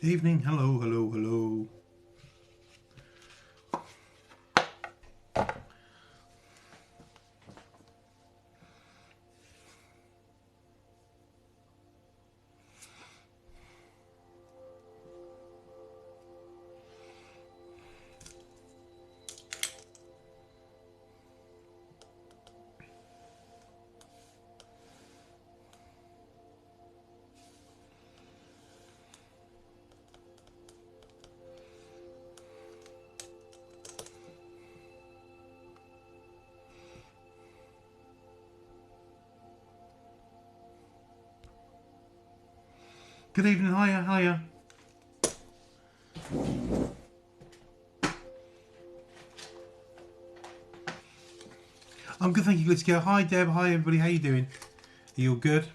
Evening, hello, hello, hello. Good evening, hiya, hiya. I'm good, thank you, good to go. Hi Deb, hi everybody, how you doing? Are you all good?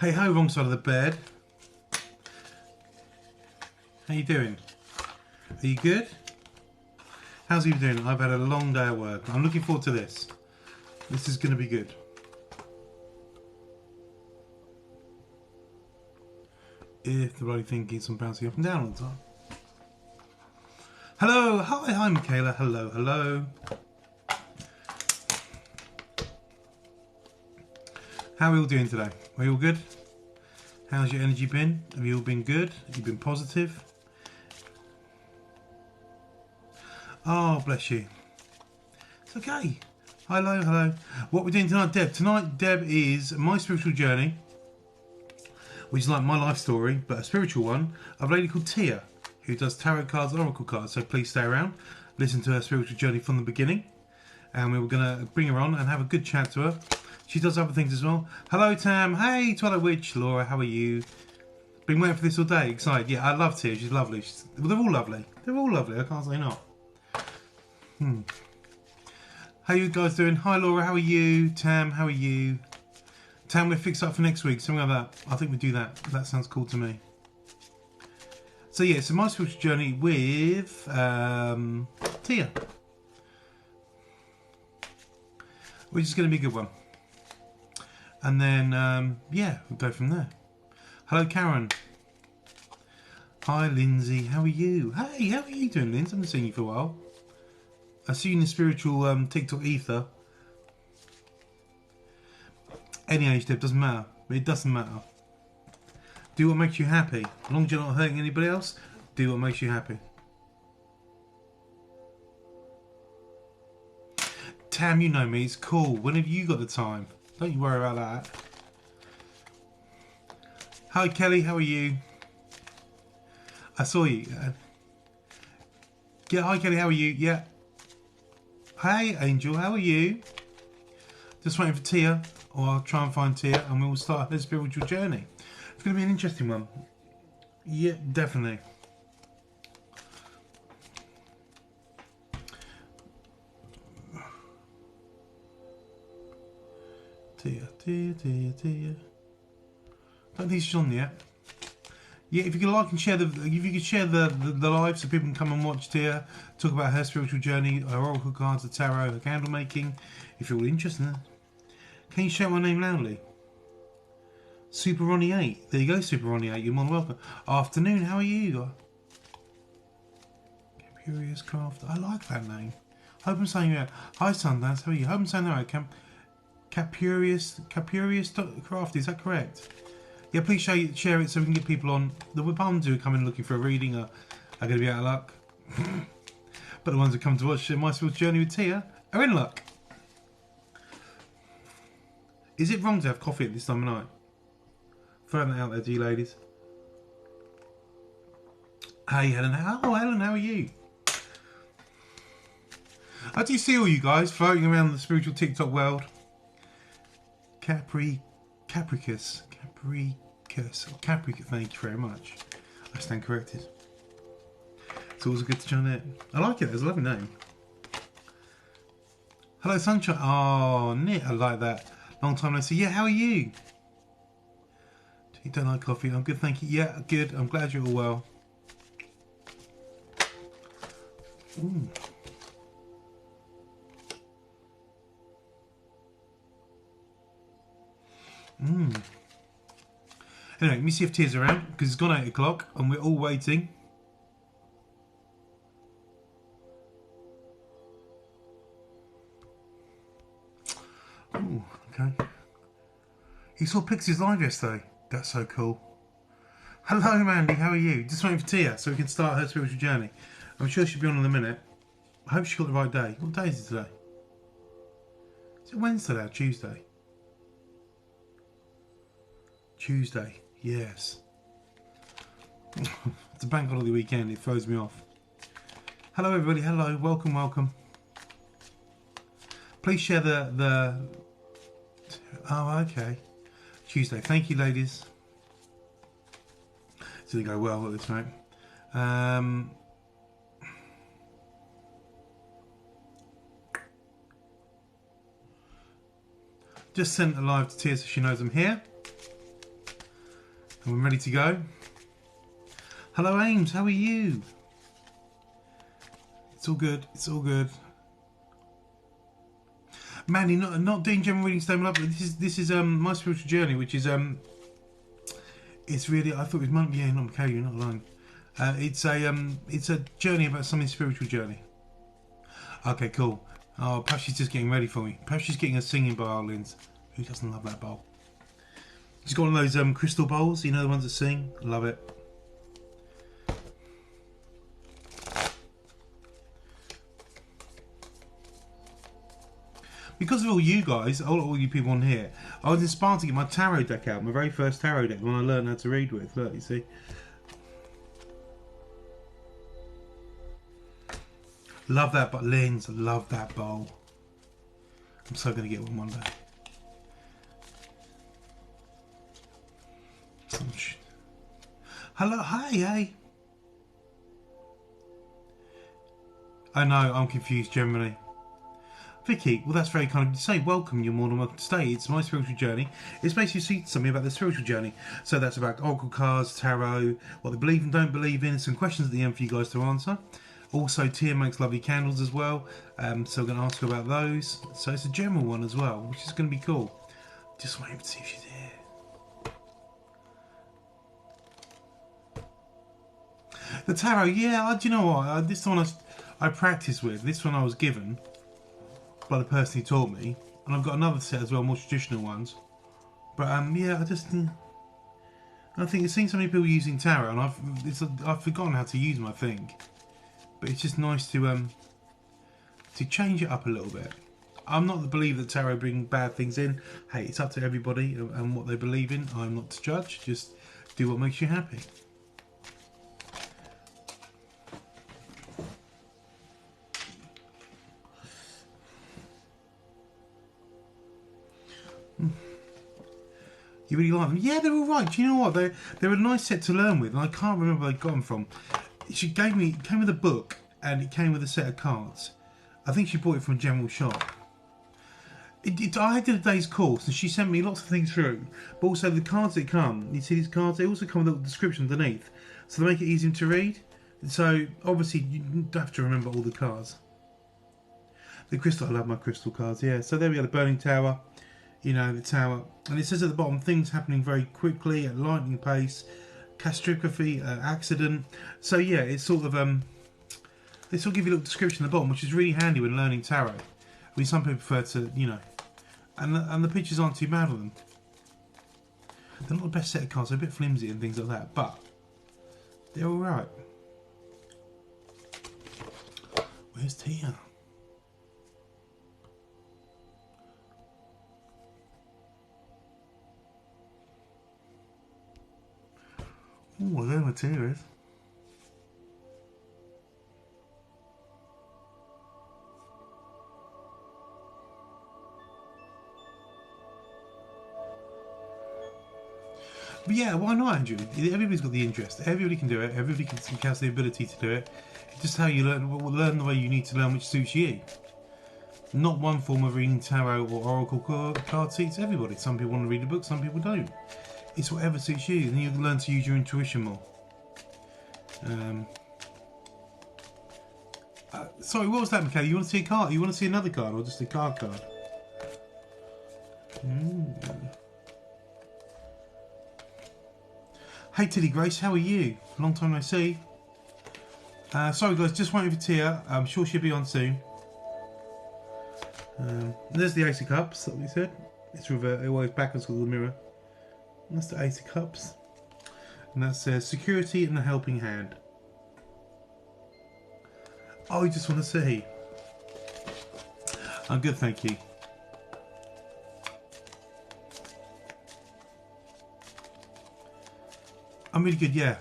Hey ho, wrong side of the bed. How you doing? Are you good? How's you doing? I've had a long day at work. I'm looking forward to this. This is going to be good. If the bloody thing keeps on bouncing up and down all the time. Hello, hi Michaela. Hello, hello. How are we all doing today? Are you all good? How's your energy been? Have you all been good? Have you been positive? Oh, bless you. It's okay. Hello, hello. What we're doing tonight, Deb? Tonight, Deb, is my spiritual journey, which is like my life story, but a spiritual one, of a lady called Tia, who does tarot cards and oracle cards. So please stay around, listen to her spiritual journey from the beginning, and we were going to bring her on and have a good chat to her. She does other things as well. Hello, Tam. Hey, Twilight Witch. Laura, how are you? Been waiting for this all day. Excited. Yeah, I love Tia. She's lovely. They're all lovely. They're all lovely. I can't say not. How you guys doing? Hi, Laura. How are you? Tam, how are you? Tam, we're fixed up for next week. Something like that. I think we do that. That sounds cool to me. So yeah, it's a my spiritual journey with Tia, which is going to be a good one. And then, yeah, we'll go from there. Hello, Karen. Hi, Lindsay. How are you? Hey, how are you doing, Lindsay? I haven't seen you for a while. I see you in the spiritual TikTok ether. Any age, Deb, doesn't matter. It doesn't matter. Do what makes you happy. As long as you're not hurting anybody else, do what makes you happy. Tam, you know me. It's cool. When have you got the time? Don't you worry about that. Hi, Kelly. How are you? I saw you. Yeah, hi, Kelly. How are you? Yeah. Hey, Angel. How are you? Just waiting for Tia, or I'll try and find Tia, and we'll start her spiritual journey. It's going to be an interesting one. Yeah, definitely. Tia. Don't think she's on yet. Yeah, if you could like and share the live so people can come and watch Tia talk about her spiritual journey, her oracle cards, the tarot, her candle making. If you're all interested in that. Can you shout my name loudly? Super Ronnie 8. There you go, Super Ronnie 8. You're more than welcome. Afternoon, how are you? Capurious Craft. I like that name. Hope I'm saying it right. Hi Sundance, how are you? Hope I'm saying that right. Capurious Craft, is that correct? Yeah, please share it so we can get people on. The ones who are coming looking for a reading are going to be out of luck. But the ones who come to watch My Spiritual Journey with Tia are in luck. Is it wrong to have coffee at this time of night? Throwing that out there to you ladies. Hey Helen, Helen, how are you? I do see all you guys floating around the spiritual TikTok world. Capricus, thank you very much. I stand corrected. It's always good to join it. I like it, it's a lovely name. Hello, Sunshine. Oh, Nick, I like that. Long time no see. Yeah, how are you? You don't like coffee? I'm good, thank you. Yeah, good. I'm glad you're all well. Ooh. Anyway, let me see if Tia's around, because it's gone 8 o'clock and we're all waiting. Ooh, okay. You saw Pixie's live yesterday. That's so cool. Hello, Mandy. How are you? Just waiting for Tia so we can start her spiritual journey. I'm sure she'll be on in a minute. I hope she got the right day. What day is it today? Is it Wednesday or Tuesday? Tuesday. Yes. It's a bank holiday weekend. It throws me off. Hello, everybody. Hello. Welcome, welcome. Please share the... Oh, okay. Tuesday. Thank you, ladies. It's going to go well at this rate. Just sent a live to Tia so she knows I'm here. And we're ready to go. Hello, Ames. How are you? It's all good. It's all good. Mandy, not doing general readings today, my love. This is my spiritual journey, which is it's really, I thought it was Monday. Yeah, not okay, you're not alone. It's a journey about something spiritual journey. Okay, cool. Oh, perhaps she's just getting ready for me. Perhaps she's getting a singing violins. Who doesn't love that bowl? She's got one of those crystal bowls, you know, the ones that sing. Love it. Because of all you guys, all you people on here, I was inspired to get my tarot deck out, my very first tarot deck, when I learned how to read with. Look, you see. Love that, but Lynn's, love that bowl. I'm so going to get one day. Hello, hey. I know, I'm confused generally. Vicky, well that's very kind of you to say. Welcome, you're more than welcome to stay. It's my spiritual journey. It's basically something about the spiritual journey. So that's about oracle cards, tarot, what they believe and don't believe in, some questions at the end for you guys to answer. Also, Tia makes lovely candles as well, so we're going to ask her about those. So it's a general one as well, which is going to be cool. Just waiting to see if she's here. The tarot, yeah, do you know what? This one I practiced with. This one I was given by the person who taught me, and I've got another set as well, more traditional ones. But yeah, I think I've seen so many people using tarot, and I've forgotten how to use my thing. But it's just nice to change it up a little bit. I'm not the believer that tarot bring bad things in. Hey, it's up to everybody and what they believe in. I'm not to judge. Just do what makes you happy. You really like them? Yeah, they're all right. Do you know what? They're a nice set to learn with, and I can't remember where they got them from. She came with a book, and it came with a set of cards. I think she bought it from a general shop. I did a day's course, and she sent me lots of things through. But also the cards that come, you see these cards, they also come with a description underneath, so they make it easier to read. So obviously you don't have to remember all the cards. The crystal, I love my crystal cards. Yeah. So there we go, the Burning Tower. You know, the tower, and it says at the bottom things happening very quickly at lightning pace, catastrophe, accident. So yeah, it's sort of they sort of give you a little description at the bottom, which is really handy when learning tarot. I mean, some people prefer to, you know, and the pictures aren't too bad of them. They're not the best set of cards; they're a bit flimsy and things like that, but they're all right. Where's Tia? Oh, there my Tia is. But yeah, why not, Andrew? Everybody's got the interest. Everybody can do it. Everybody has the ability to do it. It's just how you learn the way you need to learn, which suits you. Not one form of reading tarot or oracle card suits everybody. Some people want to read a book, some people don't. It's whatever suits you, and you learn to use your intuition more. Sorry, what was that, Michaela? You want to see a card? You want to see another card, or just a card? Hey, Tilly Grace, how are you? Long time no see. Sorry, guys, just waiting for Tia. I'm sure she'll be on soon. There's the Ace of Cups that we said. It's reverse, always backwards with the mirror. And that's the Ace of Cups. And that says security and the helping hand. Oh, you just want to see? I'm good, thank you. I'm really good, yeah.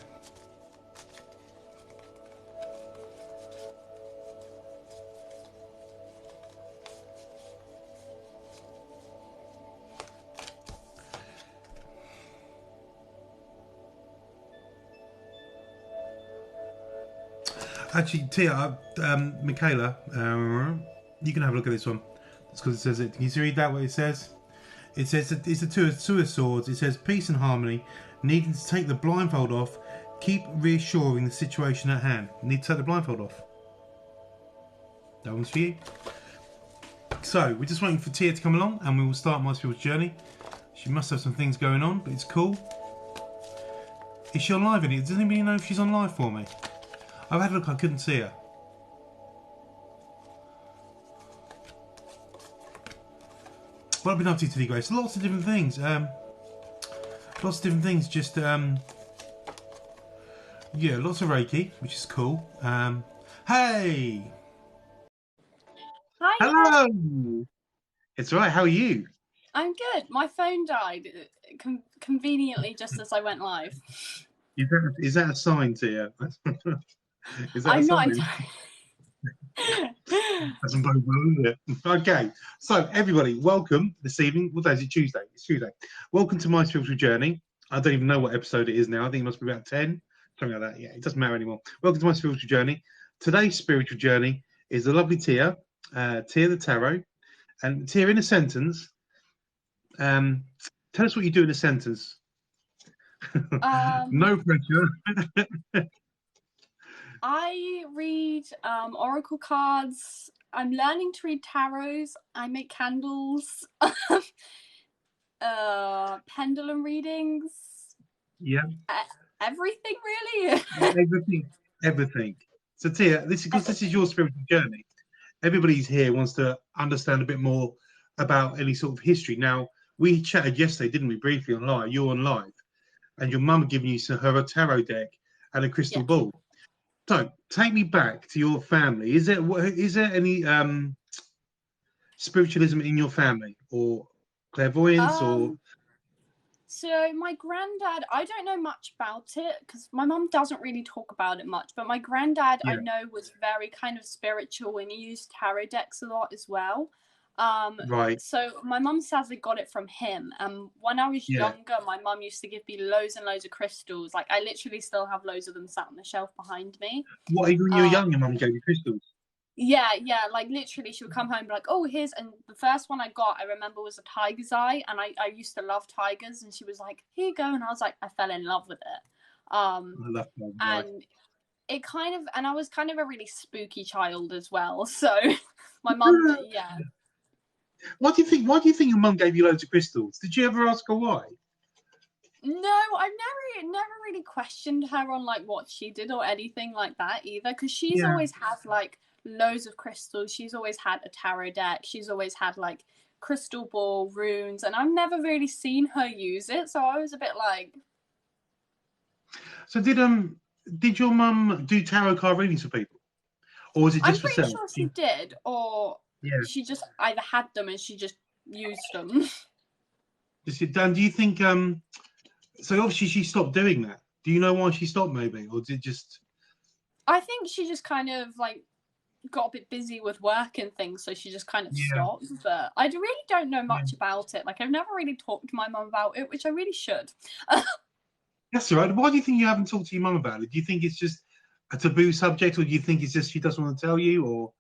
Actually, Tia, Michaela, you can have a look at this one. It's because it says it. Can you read that? What it says? It says it's the two of swords. It says peace and harmony. Needing to take the blindfold off. Keep reassuring the situation at hand. Need to take the blindfold off. That one's for you. So we're just waiting for Tia to come along, and we will start My Spiritual Journey. She must have some things going on, but it's cool. Is she on live in it? Does anybody know if she's on live for me? I've had a look, I couldn't see her. What I've been up to today, Grace? Lots of different things. Just, yeah, lots of Reiki, which is cool. Hey! Hi. Hello! It's all right, how are you? I'm good. My phone died conveniently just as I went live. Is that a sign to you? Is that I'm a not sign? Doesn't bode well, is it? Okay, so everybody, welcome this evening. What day is it? Tuesday. It's Tuesday. Welcome to My Spiritual Journey. I don't even know what episode it is now. I think it must be about 10, something like that. Yeah, it doesn't matter anymore. Welcome to My Spiritual Journey. Today's spiritual journey is the lovely Tia, Tia the Tarot. And Tia, in a sentence, tell us what you do in a sentence. No pressure. I read oracle cards. I'm learning to read tarots. I make candles. Pendulum readings. Yeah. Everything, really. Everything. So Tia, this is your spiritual journey. Everybody's here wants to understand a bit more about any sort of history. Now, we chatted yesterday, didn't we, briefly on live? You're on live, and your mum giving you her tarot deck and a crystal ball. So, take me back to your family. Is there any spiritualism in your family, or clairvoyance, or? So my granddad, I don't know much about it because my mum doesn't really talk about it much, but my granddad, I know, was very kind of spiritual and he used tarot decks a lot as well. Right. So my mum says I got it from him. When I was younger, my mum used to give me loads and loads of crystals. Like I literally still have loads of them sat on the shelf behind me. What, even when you were young, your mum gave you crystals? Yeah, like literally she would come home and be like, oh, here's, and the first one I got, I remember, was a tiger's eye, and I used to love tigers, and she was like, here you go, and I was like, I fell in love with it. I love that. And it kind of, and I was kind of a really spooky child as well, so my mum, yeah. Why do you think your mum gave you loads of crystals? Did you ever ask her why? No, I've never really questioned her on like what she did or anything like that either, because she's always had like loads of crystals. She's always had a tarot deck. She's always had like crystal ball, runes, and I've never really seen her use it, so I was a bit like. So did your mum do tarot card readings for people, or was it just for self? I'm pretty sure she did, or she just either had them and she just used them. Dan, do you think so obviously she stopped doing that? Do you know why she stopped, maybe, or did it just? I think she just kind of like got a bit busy with work and things, so she just kind of stopped. But I really don't know much about it. Like I've never really talked to my mum about it, which I really should. That's all right. Why do you think you haven't talked to your mum about it? Do you think it's just a taboo subject, or do you think it's just she doesn't want to tell you, or?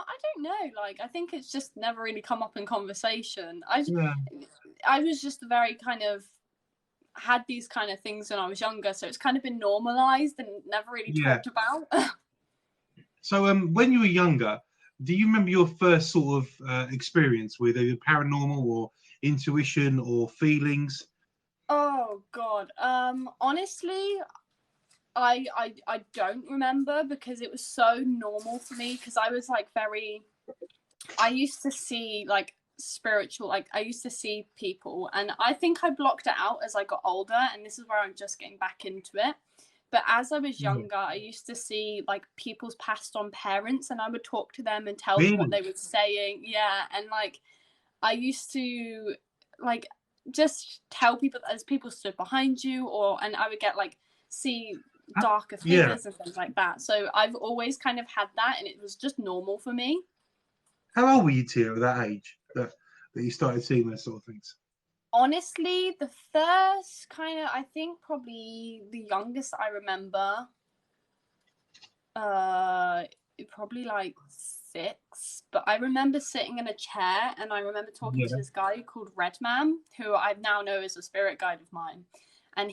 I don't know. Like, I think it's just never really come up in conversation. Yeah. I was just very kind of had these kind of things when I was younger, so it's kind of been normalized and never really talked about. So, when you were younger, do you remember your first sort of experience with either paranormal or intuition or feelings? Oh God. Honestly, I don't remember because it was so normal for me because I was like I used to see like spiritual, like I used to see people, and I think I blocked it out as I got older, and this is where I'm just getting back into it. But as I was younger, I used to see like people's passed on parents, and I would talk to them and tell them what they were saying. Yeah, and like I used to like just tell people as people stood behind you, and I would get like see darker figures and things like that. So I've always kind of had that, and it was just normal for me. How old were you, Tia, at that age that you started seeing those sort of things? Honestly, the first kind of, I think probably the youngest I remember, probably like 6. But I remember sitting in a chair, and I remember talking to this guy called Redman, who I now know is a spirit guide of mine. And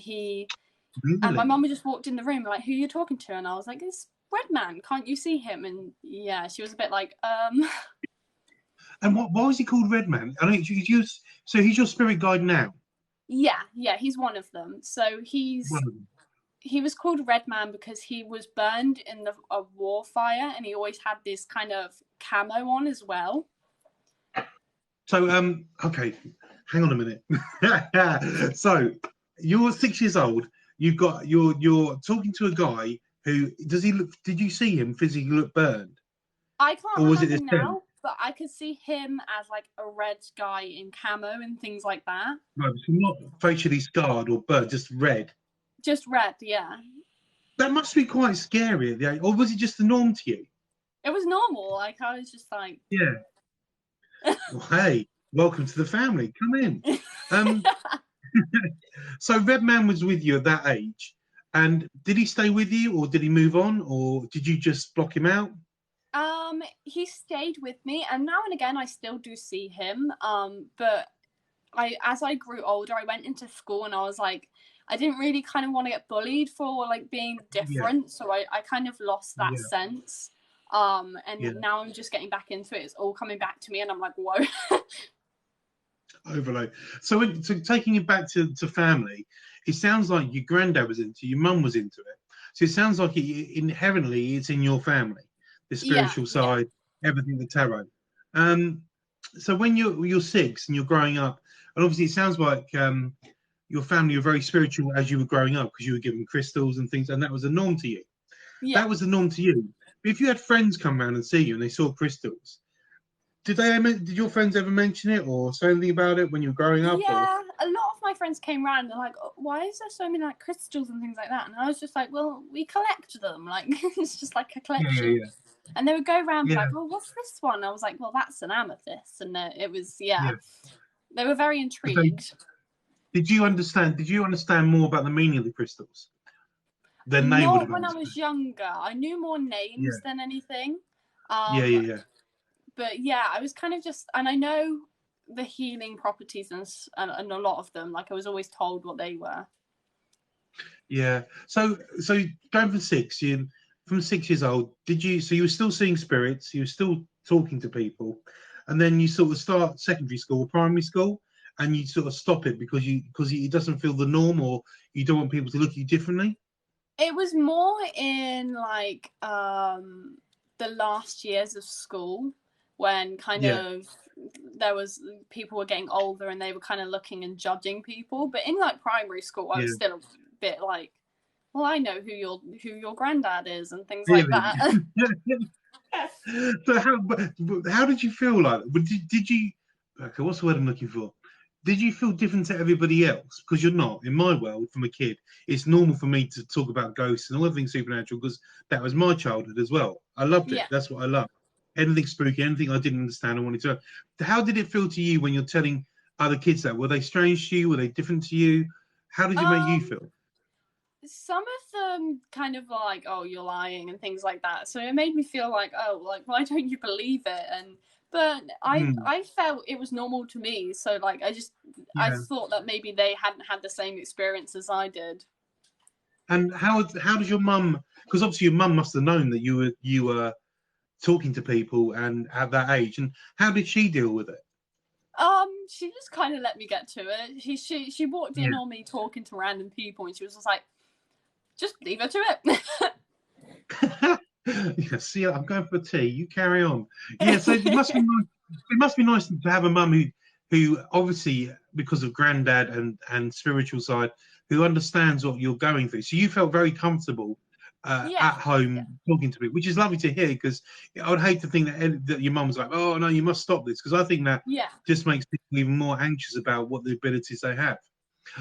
and my mum just walked in the room like, "Who are you talking to?" And I was like, "It's Redman. Can't you see him?" And yeah, she was a bit like, And why was he called Redman? I mean, so he's your spirit guide now. Yeah, he's one of them. So he was called Redman because he was burned in a war fire, and he always had this kind of camo on as well. So okay, hang on a minute. So you're 6 years old. You're talking to a guy who did you see him physically look burned? I can't remember now, but I could see him as like a red guy in camo and things like that. No, so not facially scarred or burnt, just red. Just red, yeah. That must be quite scary at the age, or was it just the norm to you? It was normal. Like I was just like, yeah. Well, hey, welcome to the family. Come in. So Redman was with you at that age, and did he stay with you, or did he move on, or did you just block him out? He stayed with me, and now and again I still do see him. But as I grew older, I went into school, and I was like, I didn't really kind of want to get bullied for like being different, so I kind of lost that sense. And now I'm just getting back into it. It's all coming back to me, and I'm like, whoa. Overload. So taking it back to family, it sounds like your granddad was into, your mum was into it. So it sounds like inherently it's in your family, the spiritual side, everything, the tarot. So when you're 6 and you're growing up, and obviously it sounds like your family were very spiritual as you were growing up because you were given crystals and things, and that was the norm to you. That was the norm to you. But if you had friends come around and see you and they saw crystals, did your friends ever mention it or say anything about it when you were growing up? Yeah, a lot of my friends came around and they're like, oh, why is there so many like crystals and things like that? And I was just like, well, we collect them. Like it's just like a collection. Yeah. And they would go around like, well, what's this one? I was like, well, that's an amethyst. And it was, they were very intrigued. Did you understand more about the meaning of the crystals than they would have? Not when I was younger. I knew more names than anything. But yeah, I was kind of just, and I know the healing properties and a lot of them. Like I was always told what they were. Yeah. So going from 6, from 6 years old, so you were still seeing spirits, you were still talking to people, and then you sort of start secondary school or primary school, and you sort of stop it because it doesn't feel the norm, or you don't want people to look at you differently? It was more in like the last years of school when kind of there was people were getting older and they were kind of looking and judging people. But in like primary school, I was still a bit like, well, I know who your granddad is and things like that. So how did you feel like? Did you? Okay, what's the word I'm looking for? Did you feel different to everybody else? Because you're not. In my world, from a kid, it's normal for me to talk about ghosts and all everything supernatural because that was my childhood as well. I loved it. That's what I loved. Anything spooky, anything I didn't understand, I wanted to. How did it feel to you when you're telling other kids that? Were they strange to you? Were they different to you? How did it make you feel? some of them kind of like, oh, you're lying and things like that. So it made me feel like, oh, like, why don't you believe it? And but I felt it was normal to me. So like I Yeah. thought that maybe they hadn't had the same experience as I did. And how does your mum? Because obviously your mum must have known that you were talking to people and at that age. And how did she deal with it? She just kind of let me get to it. She walked in on me talking to random people, and she was just like, just leave her to it. Yeah, see, I'm going for tea. You carry on. Yeah, so it must be nice. It must be nice to have a mum who obviously, because of granddad and spiritual side, who understands what you're going through. So you felt very comfortable at home talking to people, which is lovely to hear. Because I would hate to think that your mum's like, "Oh no, you must stop this," because I think that just makes people even more anxious about what the abilities they have.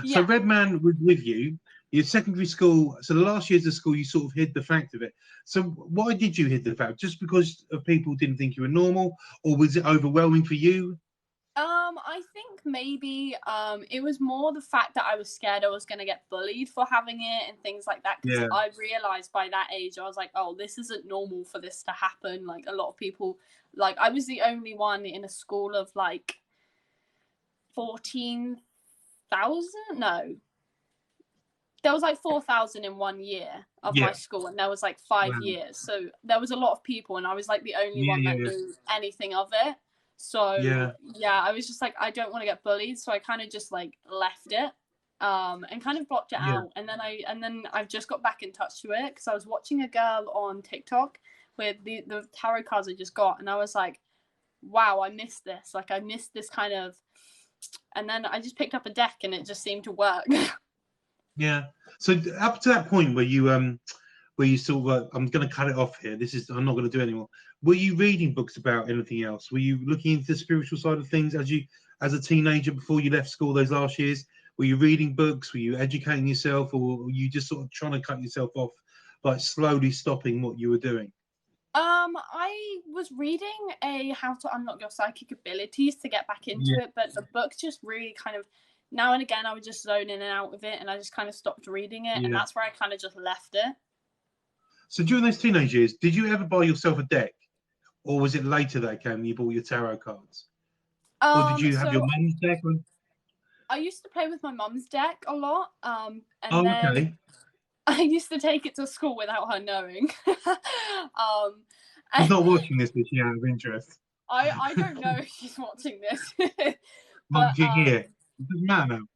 So Redman was with you. Your secondary school, so the last years of school, you sort of hid the fact of it. So why did you hid the fact? Just because of people didn't think you were normal, or was it overwhelming for you? I think maybe it was more the fact that I was scared I was going to get bullied for having it and things like that. Because I realized by that age, I was like, oh, this isn't normal for this to happen. Like a lot of people, like I was the only one in a school of like 14,000. No, there was like 4,000 in 1 year of my school, and there was like 5 years. So there was a lot of people, and I was like the only one that knew anything of it. So I was just like, I don't want to get bullied, so I kind of just like left it, and kind of blocked it out. And then I've just got back in touch with it because I was watching a girl on TikTok with the tarot cards I just got, and I was like, wow, I missed this. Like I missed this kind of, and then I just picked up a deck, and it just seemed to work. Yeah. So up to that point where you sort of, I'm going to cut it off here. I'm not going to do it anymore. Were you reading books about anything else? Were you looking into the spiritual side of things as a teenager before you left school those last years? Were you reading books? Were you educating yourself, or were you just sort of trying to cut yourself off, like slowly stopping what you were doing? I was reading a How to Unlock Your Psychic Abilities to get back into it, but the book just really kind of, now and again, I would just zone in and out of it, and I just kind of stopped reading it, and that's where I kind of just left it. So during those teenage years, did you ever buy yourself a deck, or was it later that came you bought your tarot cards, or did you have your mum's deck? I used to play with my mum's deck a lot, and then I used to take it to school without her knowing. She's not watching this, is she, out of interest? I don't know if she's watching this. But it doesn't matter now.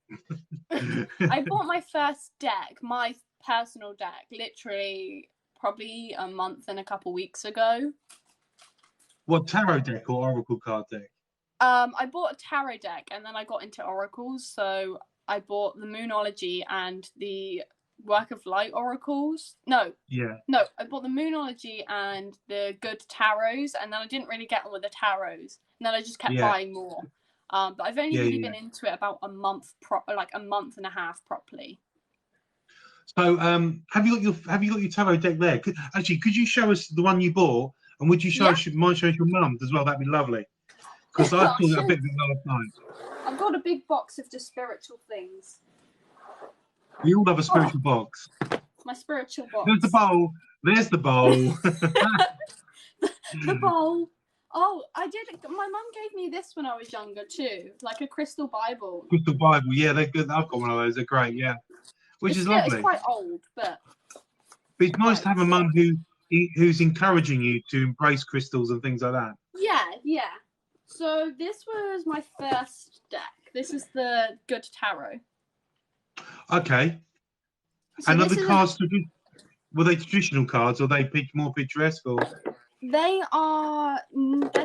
I bought my first deck, my personal deck, literally probably a month and a couple weeks ago. What, tarot deck or oracle card deck? I bought a tarot deck, and then I got into oracles. So I bought the Moonology and the Work of Light oracles. No, I bought the Moonology and the Good Tarots, and then I didn't really get on with the tarots, and then I just kept buying more. But I've only really been into it about a month, like a month and a half properly. So, have you got your tarot deck there? Actually, could you show us the one you bought, and would you show us your mum as well? That'd be lovely. Because I thought it a bit of a last night. I've got a big box of just spiritual things. We all have a spiritual box. My spiritual box. There's the bowl. There's the bowl. The bowl. Oh, I did. My mum gave me this when I was younger too, like a crystal Bible. Crystal Bible, yeah, they're good. I've got one of those. They're great, yeah. Which is lovely. It's quite old, but it's nice to have a mum who's encouraging you to embrace crystals and things like that. Yeah. So this was my first deck. This is the Good Tarot. Okay. So and are the cards were they traditional cards, or are they more picturesque? Or they're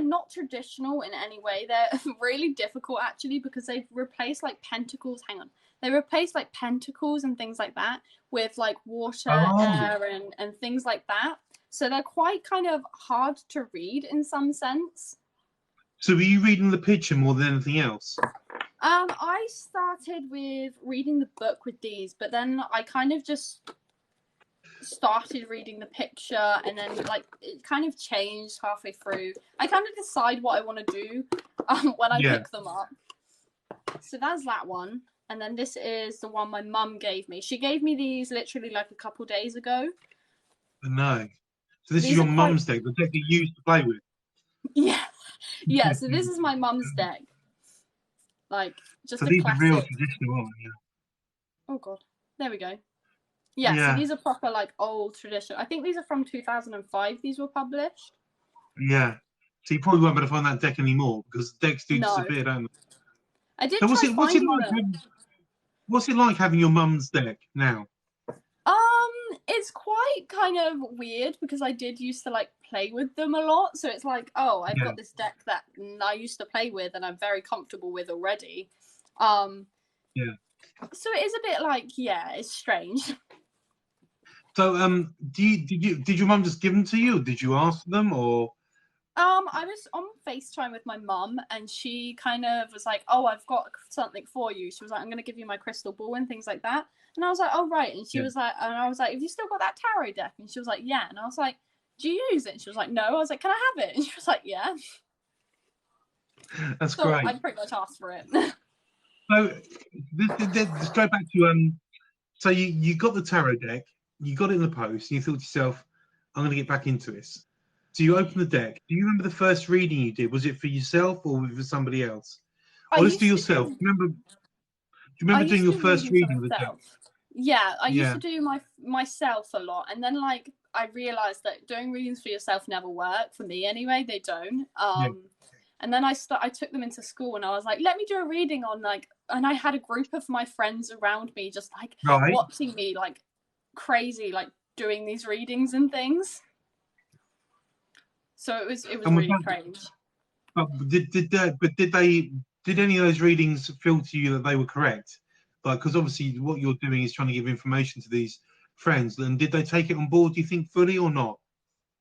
not traditional in any way. They're really difficult actually, because they've replaced like pentacles. They replaced like pentacles and things like that with like water, air, and things like that. So they're quite kind of hard to read in some sense. So were you reading the picture more than anything else? I started with reading the book with these, but then I kind of just started reading the picture, and then like it kind of changed halfway through. I kind of decide what I want to do when I pick them up. So that's that one. and then this is the one my mum gave me. She gave me these literally like a couple days ago. No. So this is These your are quite mum's deck, the deck you used to play with. yeah. So this is my mum's deck, like just So a these are real classic. traditional, aren't they? Oh god, there we go. Yeah, so Yeah. these are proper like old tradition. I think these are from 2005. These were published. Yeah. So you probably won't be able to find that deck anymore because decks do No, disappear, don't they? I did So try what's it finding like? them. What's it like having your mum's deck now? It's quite kind of weird because I did used to like play with them a lot. So it's like, oh, I've Yeah. got this deck that I used to play with and I'm very comfortable with already. Yeah. So it is a bit like, yeah, it's strange. So did your mum just give them to you? Or did you ask them or? I was on FaceTime with my mum and she kind of was like, oh, I've got something for you. She was like, I'm going to give you my crystal ball and things like that. And I was like, oh, right. And she was like, and I was like, have you still got that tarot deck? And she was like, yeah. And I was like, do you use it? And she was like, no. I was like, can I have it? And she was like, yeah. That's so great. I pretty much asked for it. So let's go back to so you got the tarot deck, you got it in the post, and you thought to yourself, I'm going to get back into this. So you open the deck. Do you remember the first reading you did? Was it for yourself or for somebody else? Or let's do yourself. Do you remember doing your first reading of the deck? Yeah, I used to do myself a lot, and then like I realized that doing readings for yourself never work for me anyway. They don't. And then I took them into school, and I was like, let me do a reading on like, and I had a group of my friends around me, just like watching me like crazy, like doing these readings and things. So it was really strange. But did any of those readings feel to you that they were correct? Like, because obviously what you're doing is trying to give information to these friends, and did they take it on board? Do you think fully or not?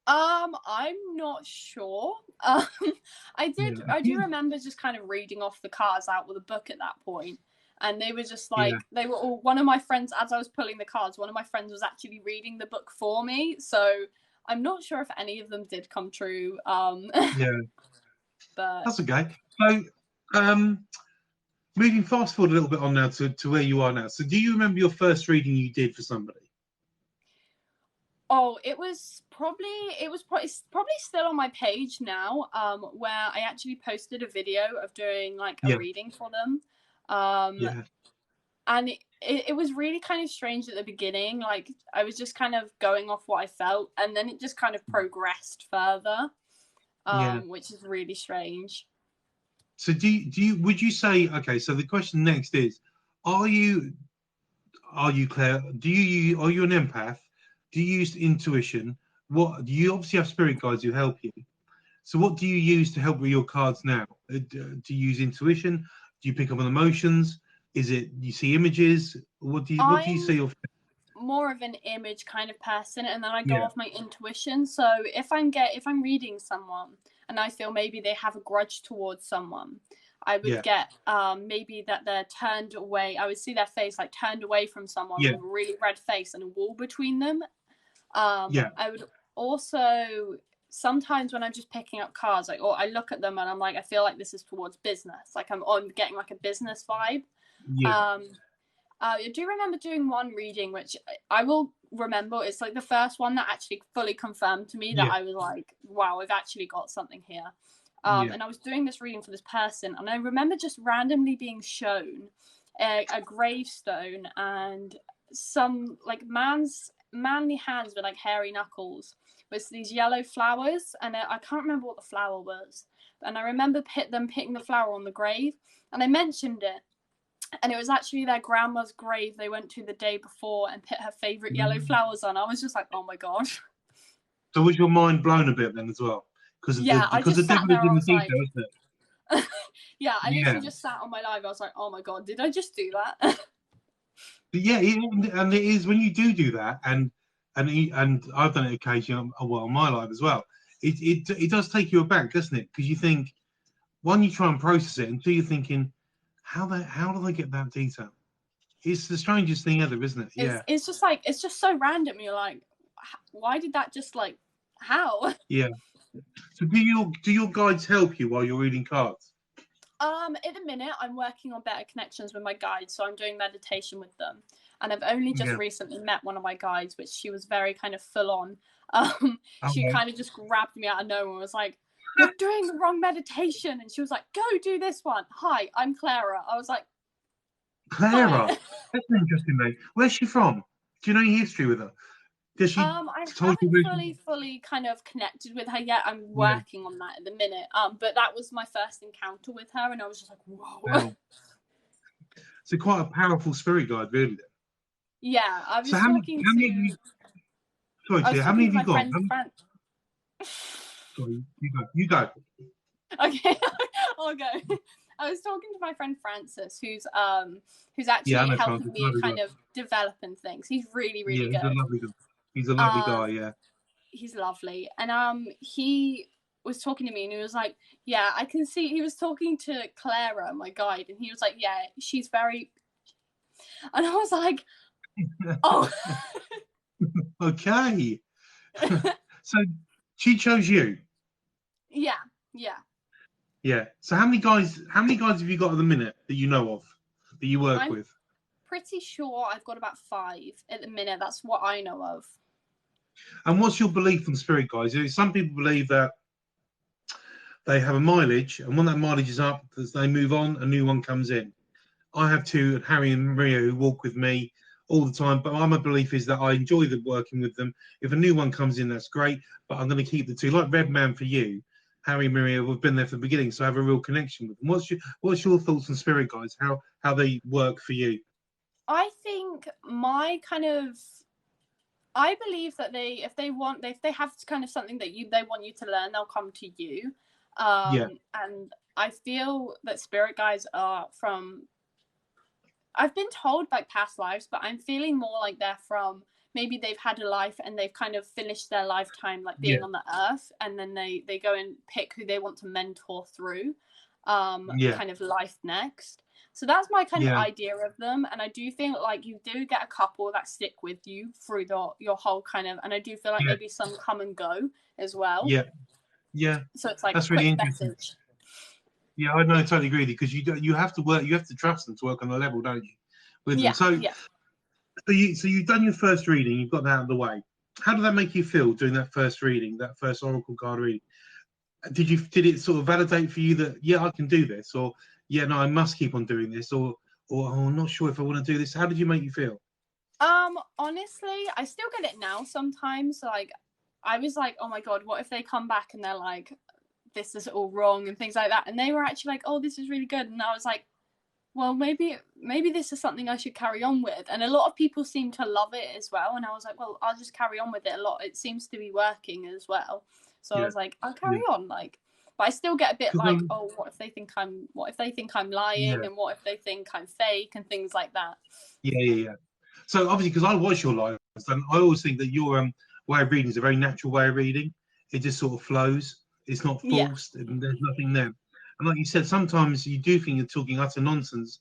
I'm not sure. I do remember just kind of reading off the cards out with a book at that point, and they were just like they were all. One of my friends, as I was pulling the cards, one of my friends was actually reading the book for me. So I'm not sure if any of them did come true. But that's okay. So, moving fast forward a little bit on now to where you are now. So, do you remember your first reading you did for somebody? Oh, it was probably still on my page now, where I actually posted a video of doing like a reading for them. And it was really kind of strange at the beginning. Like I was just kind of going off what I felt, and then it just kind of progressed further, which is really strange. So would you say, okay, so the question next is, are you Claire, are you an empath? Do you use intuition? What do you obviously have spirit guides who help you? So what do you use to help with your cards now? Do you use intuition? Do you pick up on emotions? Is it you see images? What do you see? More of an image kind of person, and then I go off my intuition. So if I'm reading someone and I feel maybe they have a grudge towards someone, I would get maybe that they're turned away. I would see their face like turned away from someone with a really red face and a wall between them. I would also sometimes when I'm just picking up cards, like, or I look at them and I'm like, I feel like this is towards business. Like I'm getting like a business vibe. I do remember doing one reading, which I will remember. It's like the first one that actually fully confirmed to me that I was like, wow, I've actually got something here. And I was doing this reading for this person, and I remember just randomly being shown a gravestone and some like manly hands with like hairy knuckles with these yellow flowers, and I can't remember what the flower was. And I remember them picking the flower on the grave, and I mentioned it. And it was actually their grandma's grave they went to the day before and put her favourite yellow flowers on. I was just like, oh my god. So was your mind blown a bit then as well? Because the devil is in the detail, isn't it? I literally just sat on my live. I was like, oh my god, did I just do that? And it is when you do that, and I've done it occasionally on my live as well. It does take you aback, doesn't it? Because you think, one, you try and process it, and two, you're thinking, how do they get that detail? It's the strangest thing ever, isn't it? It's just like it's just so random. You're like, why did that just like how? Yeah. So do your guides help you while you're reading cards? At the minute, I'm working on better connections with my guides, so I'm doing meditation with them. And I've only just recently met one of my guides, which she was very kind of full on. She kind of just grabbed me out of nowhere and was like, "You're doing the wrong meditation." And she was like, "Go do this one. Hi, I'm Clara." I was like, Clara? "Hi." That's an interesting name. Where's she from? Do you know your history with her? Does she I told you haven't fully kind of connected with her yet. I'm working on that at the minute. But that was my first encounter with her, and I was just like, "Whoa." Wow. So quite a powerful spirit guide, really. Then. Yeah, I was So how many have you? Sorry, Tia, how many have you got? Sorry, you go. Okay, I'll go. I was talking to my friend Francis, who's actually helping me kind of developing things. He's really, really good. He's a lovely guy. He's a lovely guy, yeah. He's lovely. And he was talking to me and he was like, "Yeah, I can see." He was talking to Clara, my guide, and he was like, "Yeah, she's very," and I was like, "Oh." Okay. So she chose you. Yeah. Yeah. So how many guys have you got at the minute that you know of that you work with? Pretty sure I've got about 5 at the minute. That's what I know of. And what's your belief on spirit guides? Some people believe that they have a mileage, and when that mileage is up, as they move on, a new one comes in. I have 2, Harry and Maria, who walk with me all the time. But my belief is that I enjoy working with them. If a new one comes in, that's great. But I'm going to keep the 2. Like Redman for you, Harry and Maria have been there from the beginning, so I have a real connection with them. What's your thoughts on spirit guides? How they work for you? I think I believe that if they have kind of something that they want you to learn, they'll come to you. And I feel that spirit guides are from, I've been told like past lives, but I'm feeling more like they're from, maybe they've had a life and they've kind of finished their lifetime like being on the earth, and then they go and pick who they want to mentor through kind of life next. So that's my kind of idea of them. And I do think like you do get a couple that stick with you through your whole kind of, and I do feel like maybe some come and go as well. So it's like that's a really quick interesting. message. Yeah, I know, I totally agree because you have to work, you have to trust them to work on the level, don't you? With them. So you've done your first reading, you've got that out of the way. How did that make you feel doing that first reading, that first oracle card reading? Did it sort of validate for you that I can do this, or no, I must keep on doing this, or I'm not sure if I want to do this? How did you make you feel? Honestly, I still get it now sometimes. Like I was like, oh my god, what if they come back and they're like, this is all wrong and things like that, and they were actually like, oh, this is really good, and I was like, well, maybe this is something I should carry on with. And a lot of people seem to love it as well, and I was like, well, I'll just carry on with it a lot. It seems to be working as well, so I was like, I'll carry on. Like, but I still get a bit like, oh, what if they think I'm lying, and what if they think I'm fake and things like that. So obviously, because I watch your lives, and I always think that your way of reading is a very natural way of reading. It just sort of flows. It's not forced, and there's nothing there. And like you said, sometimes you do think you're talking utter nonsense,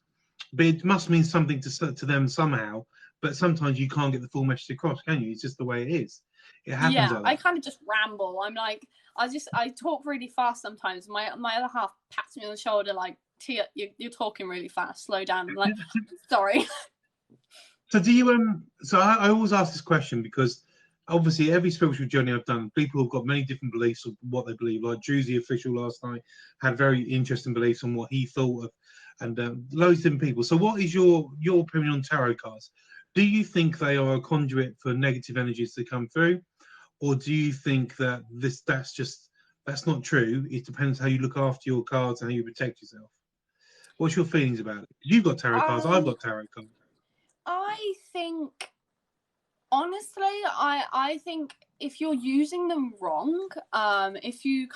but it must mean something to them somehow. But sometimes you can't get the full message across, can you? It's just the way it is. It happens. I kind of just ramble. I'm like, I talk really fast sometimes. My other half pats me on the shoulder like, Tia, you're talking really fast. Slow down. I'm like, sorry. So do you So I always ask this question because obviously every spiritual journey I've done, people have got many different beliefs of what they believe. Like Drew's the official last night had very interesting beliefs on what he thought of, and loads of different people. So what is your opinion on tarot cards? Do you think they are a conduit for negative energies to come through, or do you think that that's not true? It depends how you look after your cards and how you protect yourself. What's your feelings about it? You've got tarot cards. I've got tarot cards. I think, honestly, I think if you're using them wrong, if you're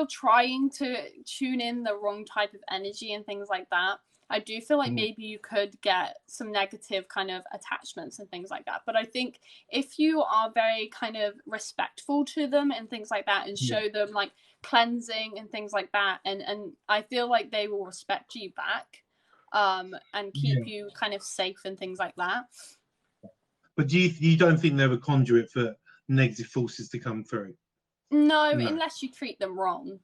trying to tune in the wrong type of energy and things like that, I do feel like maybe you could get some negative kind of attachments and things like that. But I think if you are very kind of respectful to them and things like that, and show them like cleansing and things like that, and I feel like they will respect you back, and keep you kind of safe and things like that. But you don't think they're a conduit for negative forces to come through? No, unless you treat them wrong.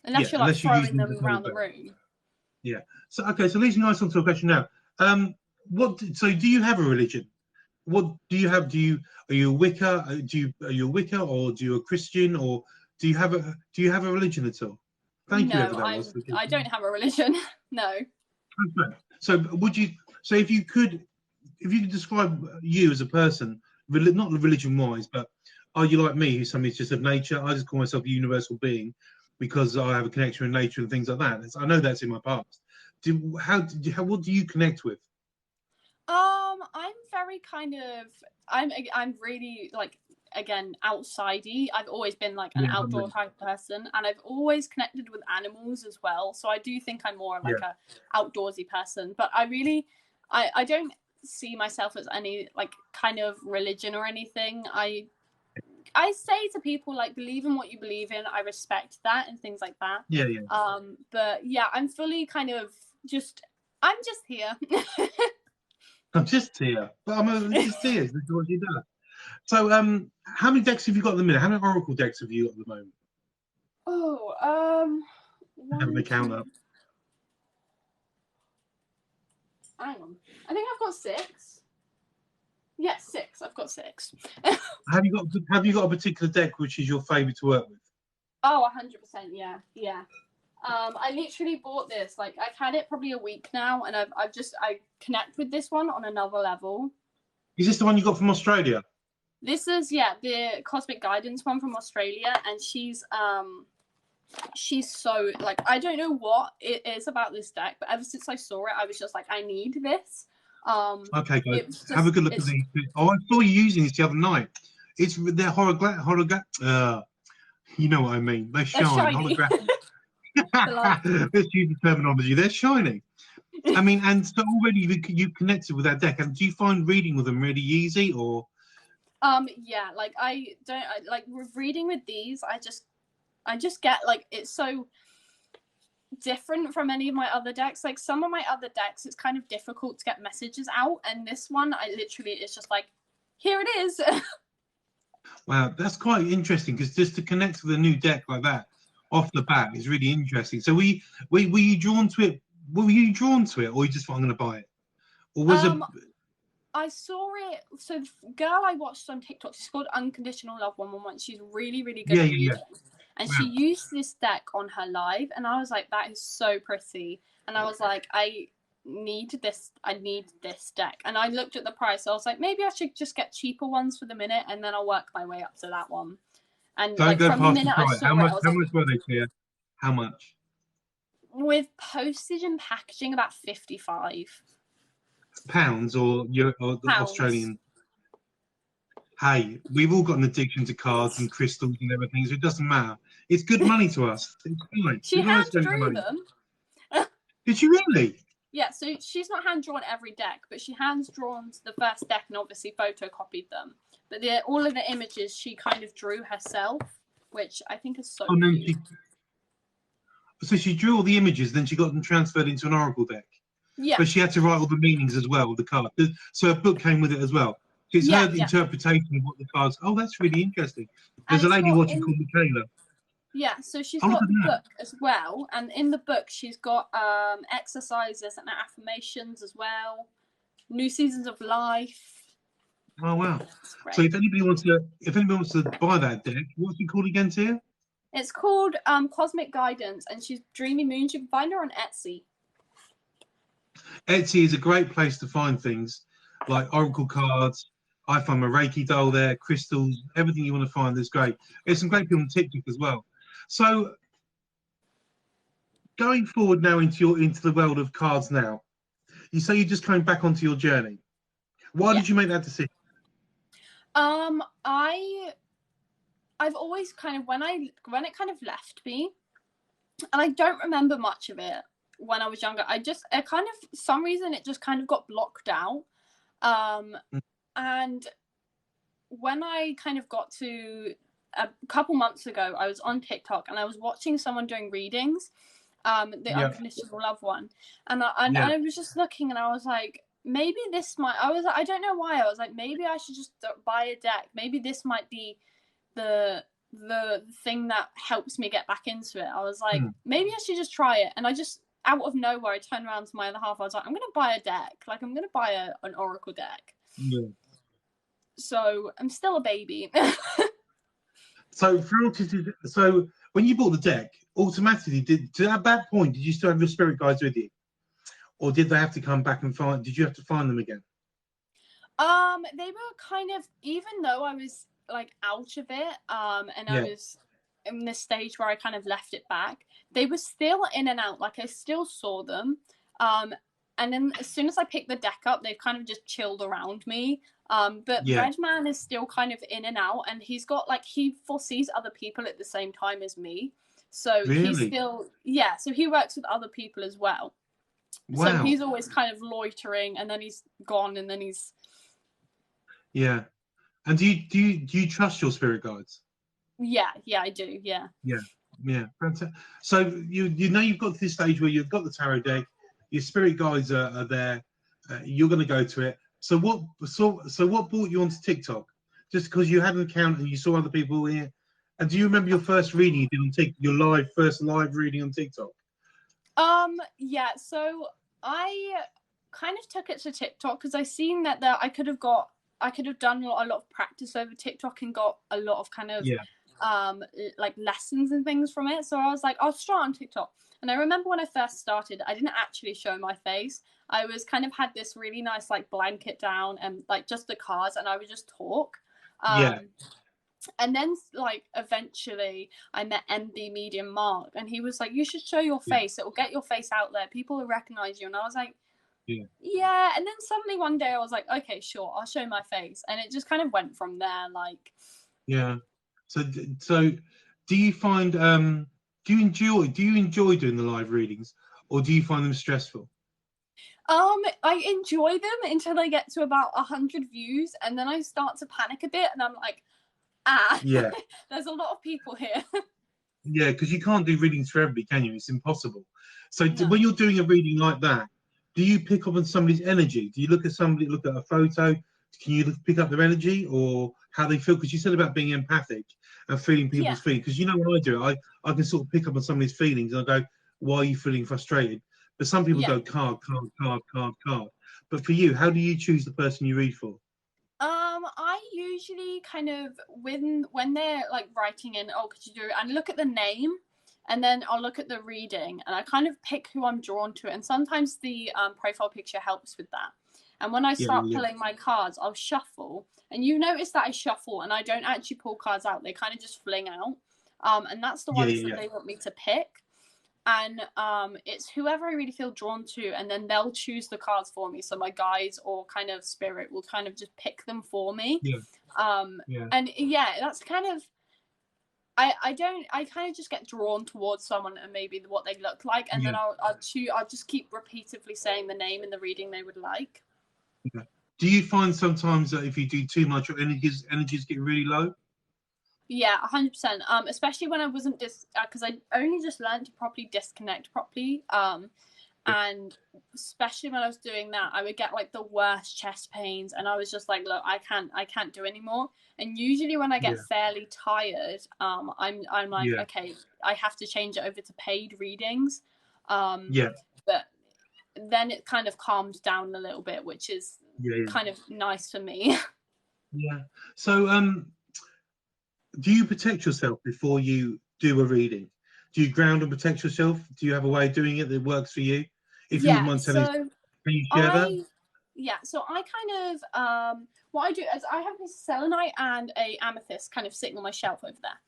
unless you're like unless you're throwing using them the around the deck. room. Yeah. So okay, so leading nice onto a question now. So do you have a religion? What do you have? Are you a Wicca? Are you a Wicca, or do you a Christian, or do you have a religion at all? Thank you, whoever No, that was. I don't have a religion. No. Okay. So would you? So if you could describe you as a person, not religion wise, but are you like me, who's somebody's just of nature? I just call myself a universal being because I have a connection with nature and things like that. I know that's in my past. What do you connect with? I'm very kind of I'm really like again outsidey. I've always been like an Yeah, outdoor type of person, and I've always connected with animals as well. So I do think I'm more yeah. like a outdoorsy person. But I don't see myself as any like kind of religion or anything. I say to people like believe in what you believe in. I respect that and things like that. Yeah, yeah. But yeah, I'm fully kind of I'm just here. I'm just here, but I'm just here. This is what you do. So, how many decks have you got at the minute? How many Oracle decks have you got at the moment? Oh, Having a one, count two. up. Hang on. I think I've got 6. Yeah, 6. I've got 6. Have you got a particular deck which is your favourite to work with? Oh, 100%. Yeah, yeah. I literally bought this. Like, I've had it probably a week now, and I connect with this one on another level. Is this the one you got from Australia? This is the Cosmic Guidance one from Australia, and she's so like I don't know what it is about this deck, but ever since I saw it, I was just like, I need this. Okay, guys, have a good look at these. Oh, I saw you using this the other night. They're holographic. You know what I mean? They shine. Holographic. Let's use the terminology. They're shining. I mean, and so already you connected with that deck. And do you find reading with them really easy, or? Yeah, like like with reading with these, I just get like it's so different from any of my other decks. Like some of my other decks, it's kind of difficult to get messages out, and this one, it's just like, here it is. Wow, that's quite interesting because just to connect with a new deck like that off the bat is really interesting. So were you drawn to it? Were you drawn to it, or you just thought I'm going to buy it, or was it? I saw it. So the girl I watched on TikTok, she's called Unconditional Love 111. She's really, really good at reading. And wow. She used this deck on her live, and I was like, that is so pretty. And I was like, I need this deck. And I looked at the price. So I was like, maybe I should just get cheaper ones for the minute, and then I'll work my way up to that one. And don't like go from past the minute I saw how much, it, I was how like, much were they here? How much? With postage and packaging, about 55 pounds or pounds. Australian. Hey, we've all got an addiction to cards and crystals and everything, so it doesn't matter. It's good money to us. It's fine. She hand drew them. Did she really? Yeah, so she's not hand drawn every deck, but she hands drawn the first deck and obviously photocopied them. But all of the images she kind of drew herself, which I think is so cute. So she drew all the images, then she got them transferred into an Oracle deck. Yeah. But she had to write all the meanings as well, the card. So a book came with it as well. It's her interpretation of what the cards. Oh, that's really interesting. There's a lady watching called Michaela. Yeah, so she's got the book as well, and in the book she's got exercises and affirmations as well, new seasons of life. Oh wow! So if anybody wants to buy that deck, what's it called again, Tia? It's called Cosmic Guidance, and she's Dreamy Moons. You can find her on Etsy. Etsy is a great place to find things like Oracle cards. I find my Reiki doll there, crystals, everything you want to find is great. There's some great people on TikTok as well. So going forward now into the world of cards now, you say you're just coming back onto your journey. Why did you make that decision? I've always kind of when it kind of left me, and I don't remember much of it when I was younger. It kind of for some reason it just kind of got blocked out. And when I kind of got to a couple months ago, I was on TikTok and I was watching someone doing readings, the Unconditional Love one, and I was just looking and I was like, maybe this might. I don't know why. I was like, maybe I should just buy a deck. Maybe this might be the the thing that helps me get back into it. I was like, Hmm. maybe I should just try it. And I just, out of nowhere, I turned around to my other half. I was like, I'm going to buy a deck. Like, I'm going to buy an Oracle deck. Yeah. So I'm still a baby. So so when you bought the deck, automatically at that point did you still have your spirit guides with you, or did they have to come back and find? Did you have to find them again? They were kind of, even though I was like out of it, and I Yeah. was in this stage where I kind of left it back, they were still in and out. Like I still saw them. And then as soon as I picked the deck up, they've kind of just chilled around me. But Yeah. Redman is still kind of in and out, and he's got like, he foresees other people at the same time as me. So he's Really? still, yeah, so he works with other people as well. So Wow. he's always kind of loitering, and then he's gone, and then he's, Yeah. And do you trust your spirit guides? yeah, I do, yeah. Yeah. Yeah. Fantastic. So you know you've got to this stage where you've got the tarot deck, your spirit guides are there, you're going to go to it. So what brought you onto TikTok? Just because you had an account and you saw other people here, and do you remember your first reading you did on TikTok? Your first live reading on TikTok? Yeah, so I kind of took it to TikTok because I seen that I could have done a lot of practice over TikTok and got a lot of kind of like lessons and things from it. So I was like, I'll start on TikTok. And I remember when I first started, I didn't actually show my face. I was kind of had this really nice like blanket down and like just the cards, and I would just talk. Yeah. And then like eventually I met MB Medium Mark, and he was like, you should show your face, it will get your face out there, people will recognize you. And I was like, yeah. And then suddenly one day I was like, okay, sure, I'll show my face, and it just kind of went from there. Like, Yeah. So do you find do you enjoy doing the live readings, or do you find them stressful? I enjoy them until I get to about 100 views, and then I start to panic a bit, and I'm like, Yeah. there's a lot of people here. Yeah, because you can't do readings for everybody, can you? It's impossible. So No. when you're doing a reading like that, do you pick up on somebody's energy? Do you look at somebody, look at a photo? Can you pick up their energy or how they feel? Because you said about being empathic and feeling people's feelings. Because you know when I do it, I can sort of pick up on somebody's feelings and I go, why are you feeling frustrated? But some people go card. But for you, how do you choose the person you read for? I usually kind of, when they're like writing in, oh, could you do it? And look at the name, and then I'll look at the reading, and I kind of pick who I'm drawn to. And sometimes the profile picture helps with that. And when I start pulling my cards, I'll shuffle. And you notice that I shuffle and I don't actually pull cards out. They kind of just fling out. And that's the ones that they want me to pick. And it's whoever I really feel drawn to, and then they'll choose the cards for me. So my guides or kind of spirit will kind of just pick them for me. And yeah, that's kind of, I kind of just get drawn towards someone and maybe what they look like, and then I'll just keep repeatedly saying the name and the reading they would like. Do you find sometimes that if you do too much, your energies get really low? Yeah, 100%. Especially when I wasn't because I only just learned to properly disconnect properly. And especially when I was doing that, I would get like the worst chest pains, and I was just like, look, I can't do anymore. And usually when I get fairly tired, I'm like, okay, I have to change it over to paid readings. But then it kind of calmed down a little bit, which is kind of nice for me. Yeah. So do you protect yourself before you do a reading? Do you ground and protect yourself? Do you have a way of doing it that works for you? If you mind telling, can you share that? Yeah, so I kind of what I do is I have this selenite and a amethyst kind of sitting on my shelf over there.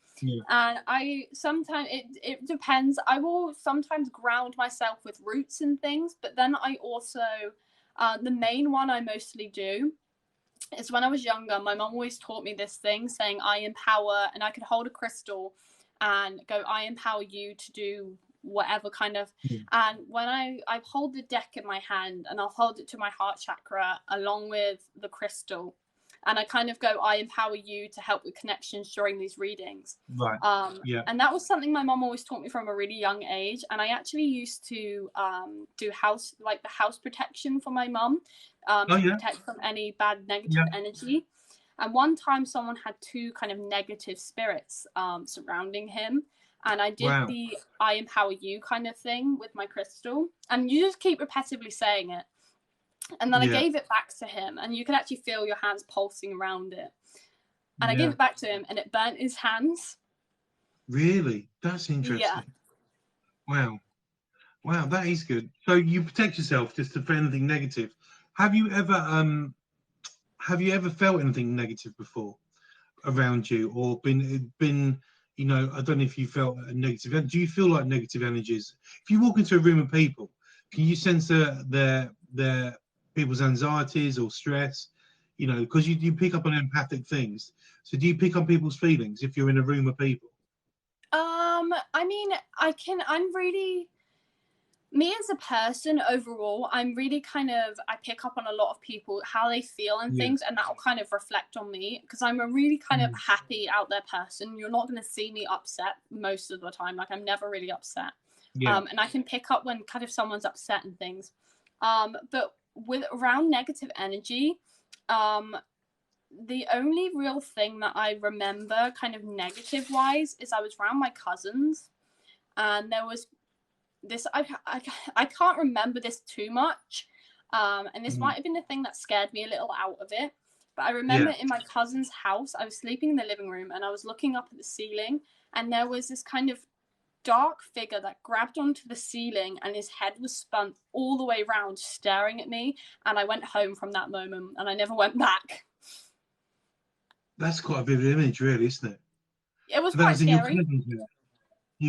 And I sometimes it depends. I will sometimes ground myself with roots and things, but then I also the main one I mostly do is when I was younger, my mom always taught me this thing saying I empower, and I could hold a crystal and go, I empower you to do whatever kind of. And when I hold the deck in my hand, and I'll hold it to my heart chakra along with the crystal, and I kind of go, I empower you to help with connections during these readings. And that was something my mom always taught me from a really young age. And I actually used to do the house protection for my mom to protect from any bad negative energy. And one time someone had two kind of negative spirits surrounding him. And I did Wow. the I empower you kind of thing with my crystal. And you just keep repetitively saying it. And then I gave it back to him, and you could actually feel your hands pulsing around it. And I gave it back to him, and it burnt his hands. Really? That's interesting. Yeah. Wow. Wow, that is good. So you protect yourself just for anything negative. Have you ever felt anything negative before around you, or been you know, I don't know if you felt a negative. Do you feel like negative energies? If you walk into a room of people, can you sense their people's anxieties or stress? You know, because you pick up on empathic things. So do you pick up people's feelings if you're in a room of people? I mean, I'm really, me as a person overall, I'm really kind of, I pick up on a lot of people, how they feel and things, and that will kind of reflect on me, because I'm a really kind of happy out there person. You're not going to see me upset most of the time. Like, I'm never really upset. And I can pick up when kind of someone's upset and things. But with around negative energy, the only real thing that I remember kind of negative wise is I was around my cousins, and there was this, I can't remember this too much, and this might have been the thing that scared me a little out of it, but I remember in my cousin's house, I was sleeping in the living room, and I was looking up at the ceiling, and there was this kind of dark figure that grabbed onto the ceiling, and his head was spun all the way around staring at me, and I went home from that moment, and I never went back. That's quite a vivid image, really, isn't it? It was quite scary.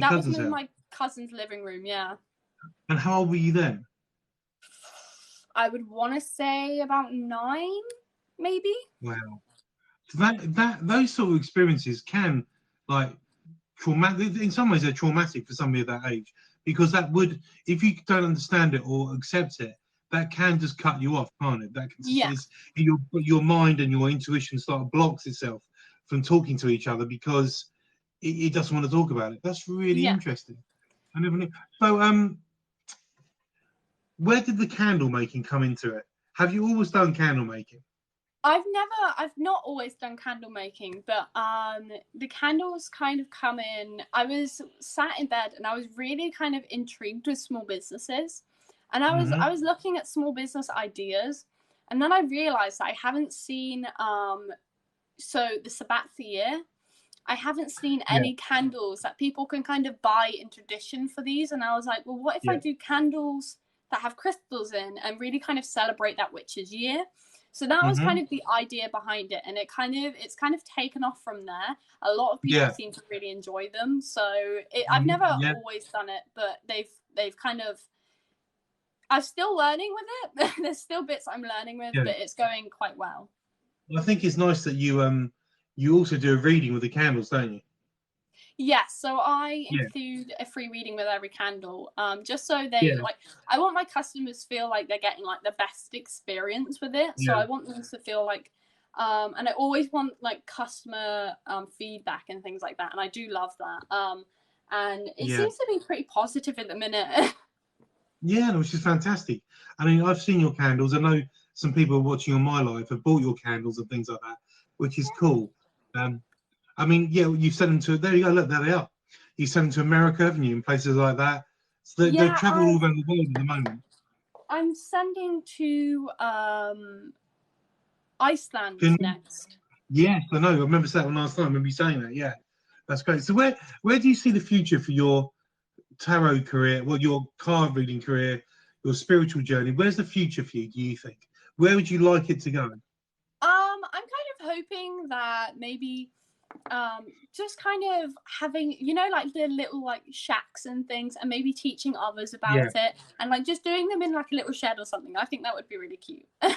That was in my cousin's living room, yeah. And how old were you then? I would want to say about 9, maybe. Wow. So that those sort of experiences can, like, traumatic. In some ways, they're traumatic for somebody of that age, because that would, if you don't understand it or accept it, that can just cut you off, can't it? That can, your mind and your intuition blocks itself from talking to each other because it doesn't want to talk about it. That's really interesting. I never knew. So, where did the candle making come into it? Have you always done candle making? I've not always done candle making, but the candles kind of come in. I was sat in bed and I was really kind of intrigued with small businesses. And I was looking at small business ideas, and then I realized that I haven't seen so the Sabbathia, I haven't seen any candles that people can kind of buy in tradition for these. And I was like, well, what if I do candles that have crystals in and really kind of celebrate that witch's year? So that was kind of the idea behind it, and it's kind of taken off from there. A lot of people seem to really enjoy them. So I've never always done it, but they've kind of, I'm still learning with it. There's still bits I'm learning with, but it's going quite well. I think it's nice that you also do a reading with the candles, don't you? Yes, so I include a free reading with every candle, just so they like. I want my customers to feel like they're getting like the best experience with it. So I want them to feel like, and I always want like customer feedback and things like that, and I do love that. And it seems to be pretty positive at the minute. Yeah, which is fantastic. I mean, I've seen your candles. I know some people watching on my live have bought your candles and things like that, which is cool. I mean, you've sent them to, there you go, look, there they are. You sent them to America, haven't you, and places like that. So they travel all around the world at the moment. I'm sending to Iceland next. Yes, I know. I remember that one last time. I remember you saying that. Yeah, that's great. So where do you see the future for your tarot career, well, your card reading career, your spiritual journey? Where's the future for you, do you think? Where would you like it to go? I'm kind of hoping that maybe just kind of having, like the little like shacks and things, and maybe teaching others about it, and like just doing them in like a little shed or something. I think that would be really cute. I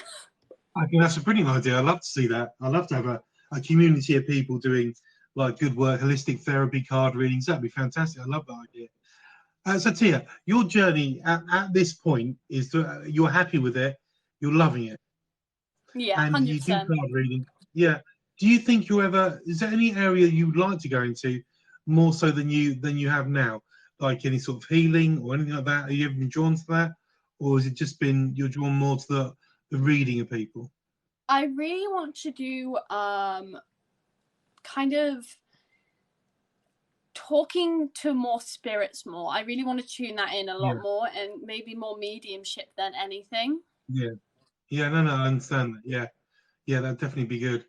think that's a brilliant idea. I'd love to see that. I'd love to have a community of people doing like good work, holistic therapy, card readings. That'd be fantastic. I love that idea. So Tia, your journey at this point is you're happy with it, you're loving it. Yeah, and 100%. You do card reading. Yeah. Do you think is there any area you'd like to go into more so than you have now? Like any sort of healing or anything like that? Have you ever been drawn to that? Or has it just been you're drawn more to the reading of people? I really want to do kind of talking to more spirits more. I really want to tune that in a lot Yeah, more, and maybe more mediumship than anything. yeah, yeah. No, no, I understand that. Yeah, yeah, that'd definitely be good.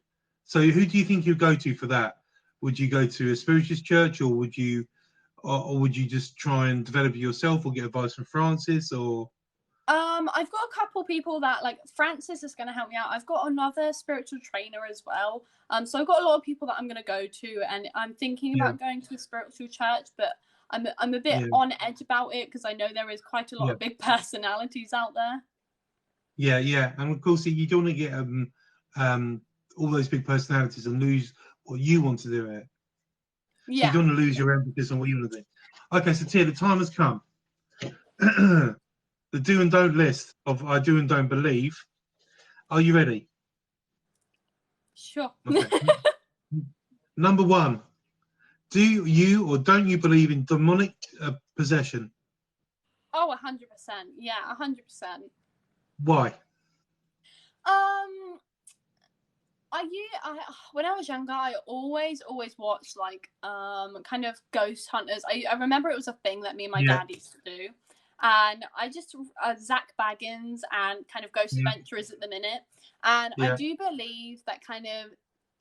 So, who do you think you'd go to for that? Would you go to a spiritualist church, or or would you just try and develop it yourself, or get advice from Francis, or? I've got a couple people that, like, Francis is going to help me out. I've got another spiritual trainer as well. So I've got a lot of people that I'm going to go to, and I'm thinking Yeah, about going to a spiritual church, but I'm a bit yeah, on edge about it because I know there is quite a lot yeah, of big personalities out there. yeah, yeah. And of course, you don't want to get um, all those big personalities and lose what you want to do it. So you Yeah, don't want to lose yeah. your emphasis on what you want to do. Okay, so Tia, the time has come. The do and don't list of I do and don't believe. Are you ready? Sure. Okay. Number one, do you or don't you believe in demonic possession? Oh, 100%. Yeah, 100%. Why? Um, when I was younger, I always watched like kind of ghost hunters. I remember it was a thing that me and my Yeah, dad used to do, and I just Zach Baggins and kind of Ghost yeah, Adventurers at the minute, and I yeah. do believe that kind of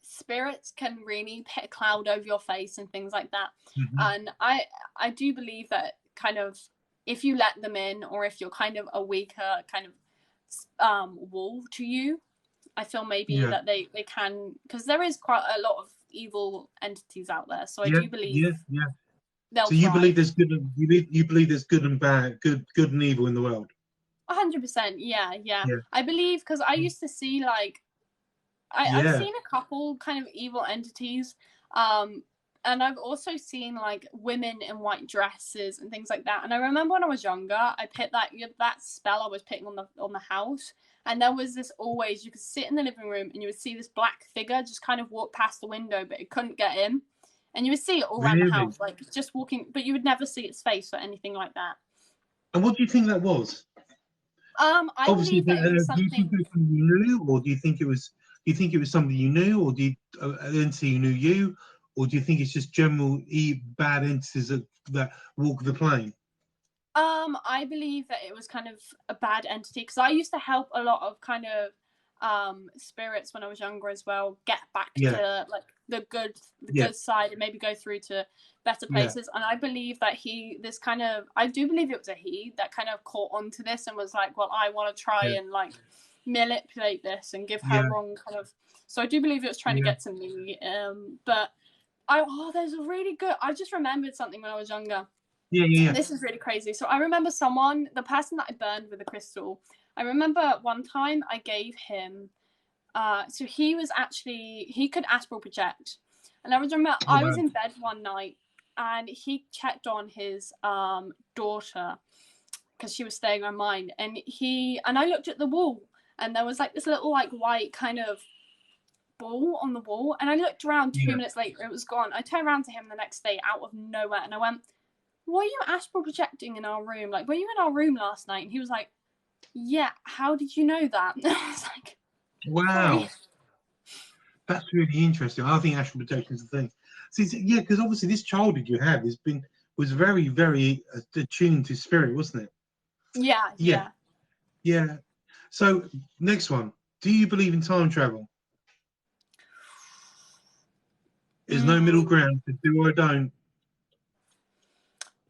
spirits can really put a cloud over your face and things like that, Hmm. and I do believe that kind of if you let them in, or if you're kind of a weaker kind of wall to you, I feel maybe Yeah, that they can, because there is quite a lot of evil entities out there. So I yeah, do believe yeah, yeah. they'll So you believe thrive. there's good, you believe there's good and bad, good and evil in the world. 100%. Yeah, yeah. Yeah, I believe because I used to see like I've yeah, seen a couple kind of evil entities. Um, and I've also seen like women in white dresses and things like that. And I remember when I was younger, I picked that spell I was putting on the house. And there was this always you could sit in the living room and you would see this black figure just kind of walk past the window, but it couldn't get in. And you would see it all around the really. house, like just walking, but you would never see its face or anything like that. And what do you think that was? I Obviously, believe that it was do you think something. it was something you knew, or do you think it was? Do you think it was somebing you knew, or do you an entity who knew you, or do you think it's just general bad entities that walk the plane? I believe that it was kind of a bad entity because I used to help a lot of kind of spirits when I was younger as well get back Yeah, to like the yeah, good side and maybe go through to better yeah, places. And I believe that I do believe it was a he that kind of caught onto this and was like, well, I want to try yeah, and like manipulate this and give her yeah, wrong kind of. So I do believe it was trying to yeah, get to me. But there's a really good. I just remembered something when I was younger. yeah, yeah, This is really crazy. So I remember the person that I burned with a crystal. I remember one time I gave him. So he could astral project, and I remember Oh I was wow. in bed one night, and he checked on his daughter because she was staying on mine, and I looked at the wall, and there was like this little like white kind of ball on the wall, and I looked around. two Yeah, minutes later, it was gone. I turned around to him the next day out of nowhere, and I went, were you astral projecting in our room? Like, were you in our room last night? And he was like, yeah, how did you know that? And I was like, sorry. wow. That's really interesting. I think astral projection is the thing. See, yeah, because obviously this childhood you had was very, very attuned to spirit, wasn't it? Yeah, Yeah, yeah. yeah. So next one, do you believe in time travel? There's no middle Mm. ground. Do or don't.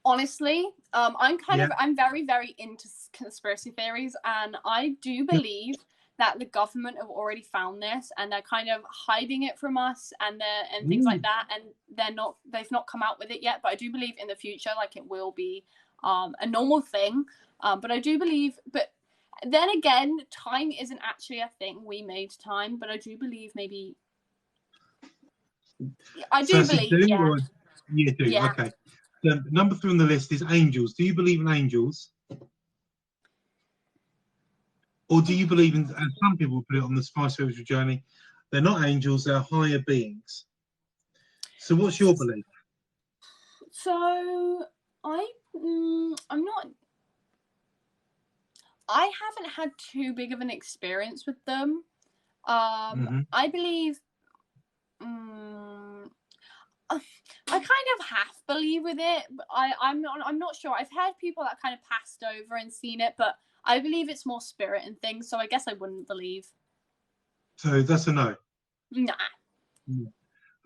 Honestly, Yeah, I'm very, very into conspiracy theories, and I do yeah, believe that the government have already found this, and they're kind of hiding it from us, and things like ooh, that, and they've not come out with it yet. But I do believe in the future, like it will be a normal thing. But I do believe, but then again, time isn't actually a thing. We made time, but I do believe maybe I So do that's a believe, do yeah, or yeah, do. yeah. Okay. So number 3 on the list is angels. Do you believe in angels, or do you believe in? As some people put it on the spiritual journey, they're not angels; they're higher beings. So what's your belief? So I'm not. I haven't had too big of an experience with them. I believe. I kind of half believe with it. I'm not sure. I've heard people that kind of passed over and seen it, but I believe it's more spirit and things. So I guess I wouldn't believe. So that's a no. Nah.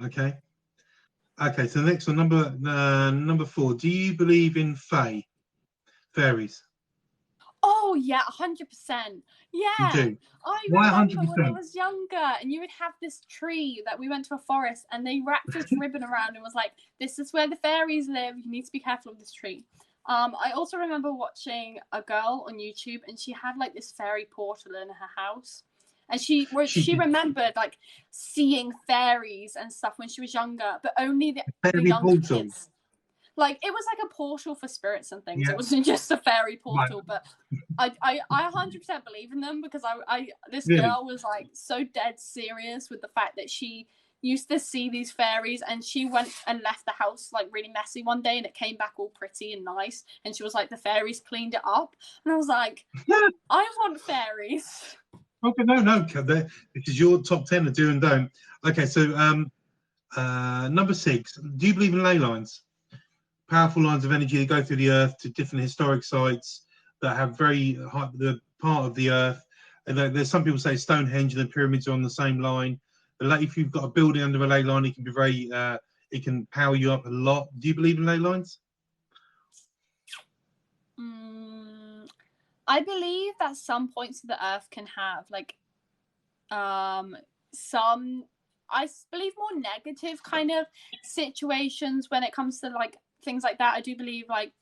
Okay. Okay. So the next one, number 4. Do you believe in fairies? Oh yeah, 100%. Yeah. You do. I Why remember 100%? when I was younger, and you would have this tree that we went to a forest, and they wrapped this ribbon around and was like, "This is where the fairies live. You need to be careful of this tree." I also remember watching a girl on YouTube, and she had like this fairy portal in her house, and she remembered like seeing fairies and stuff when she was younger, but only the younger kids. Like, it was like a portal for spirits and things. Yeah. It wasn't just a fairy portal, right. But I 100% believe in them, because this girl was like so dead serious with the fact that she used to see these fairies, and she went and left the house like really messy one day, and it came back all pretty and nice, and she was like, the fairies cleaned it up, and I was like, I want fairies. Okay, no, because your top 10 are do and don't. Okay, so number 6, do you believe in ley lines? Powerful lines of energy that go through the earth to different historic sites that have very high, the part of the earth. And there's some people say Stonehenge and the pyramids are on the same line. But if you've got a building under a ley line, it can be very, it can power you up a lot. Do you believe in ley lines? I believe that some points of the earth can have like some, I believe, more negative kind of situations when it comes to like things like that. I do believe like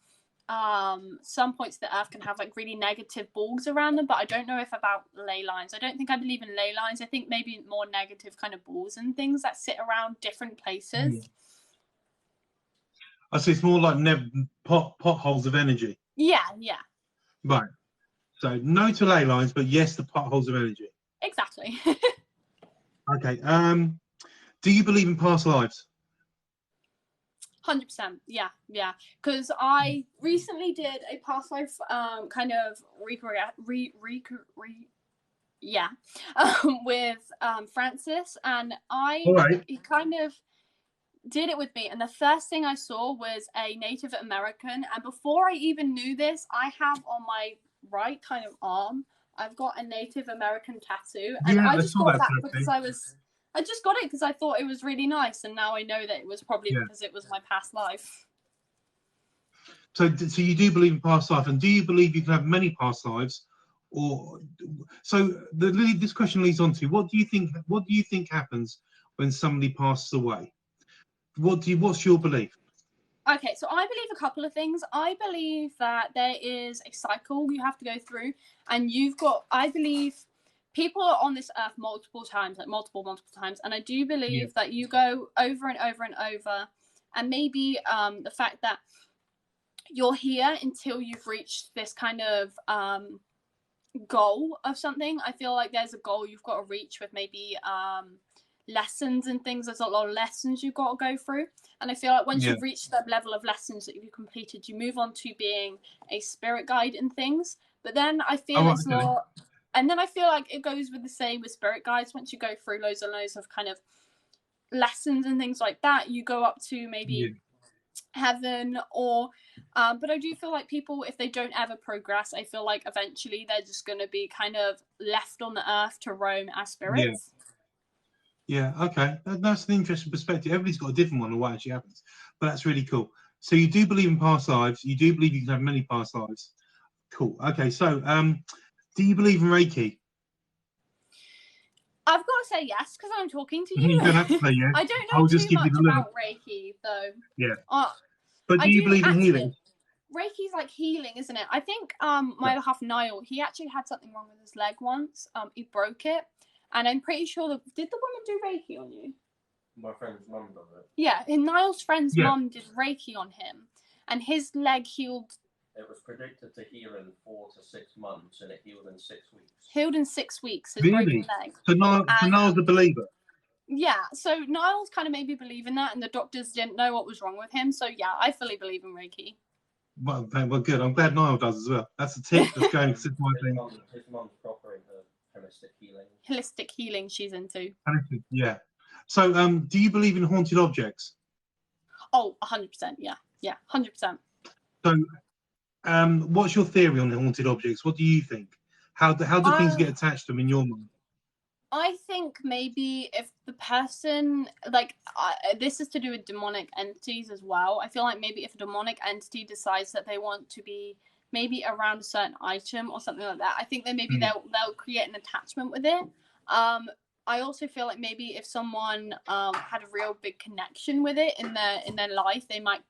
some points of the earth can have like really negative balls around them, but I don't know if about ley lines. I don't think I believe in ley lines. I think maybe more negative kind of balls and things that sit around different places. I see. It's more like potholes of energy. Yeah. Right. So no to ley lines, but yes to potholes of energy. Exactly. Okay. Do you believe in past lives? 100%. Yeah. Because I recently did a past life kind of with Francis, and he kind of did it with me, and the first thing I saw was a Native American, and before I even knew this, I have on my right kind of arm, I've got a Native American tattoo, and I just got that because I just got it because I thought it was really nice, and now I know that it was probably because it was my past life. So you do believe in past life, and do you believe you can have many past lives? Or so this question leads on to what do you think happens when somebody passes away? What's your belief? Okay, so I believe a couple of things. I believe that there is a cycle you have to go through, and I believe people are on this earth multiple times, like multiple times, and I do believe that you go over and over and over, and maybe the fact that you're here until you've reached this kind of goal of something. I feel like there's a goal you've got to reach with maybe lessons and things. There's a lot of lessons you've got to go through, and I feel like once you've reached that level of lessons that you've completed, you move on to being a spirit guide and things. But then I feel it's more, and then I feel like it goes with the same with spirit guides. Once you go through loads and loads of kind of lessons and things like that, you go up to maybe heaven, or but I do feel like people, if they don't ever progress, I feel like eventually they're just going to be kind of left on the earth to roam as spirits. Yeah, okay. That's an interesting perspective. Everybody's got a different one on what actually happens, but that's really cool. So you do believe in past lives. You do believe you can have many past lives. Cool. Okay, so do you believe in Reiki? I've got to say yes, because I'm talking to you. You don't have to say yes. I don't know too much about Reiki, though. Yeah. But do you believe in healing? Reiki's like healing, isn't it? I think my other half, Niall, he actually had something wrong with his leg once. He broke it. And I'm pretty sure did the woman do Reiki on you? My friend's mum done it. Yeah, and Niall's friend's mum did Reiki on him, and his leg healed. It was predicted to heal in 4 to 6 months, and it healed in 6 weeks. Healed in 6 weeks, his broken leg. So Niall's a believer? Yeah, so Niall's kind of made me believe in that, and the doctors didn't know what was wrong with him, so yeah, I fully believe in Reiki. Well, good. I'm glad Niall does as well. That's a tip that's going to my thing. His mum's proper into Holistic healing she's into. Yeah. So, do you believe in haunted objects? Oh, 100%. Yeah. Yeah, 100%. So, what's your theory on the haunted objects? What do you think? How do things get attached to them in your mind? I think maybe if the person, like, this is to do with demonic entities as well. I feel like maybe if a demonic entity decides that they want to be maybe around a certain item or something like that, I think that maybe they'll create an attachment with it. I also feel like maybe if someone had a real big connection with it in their life, they might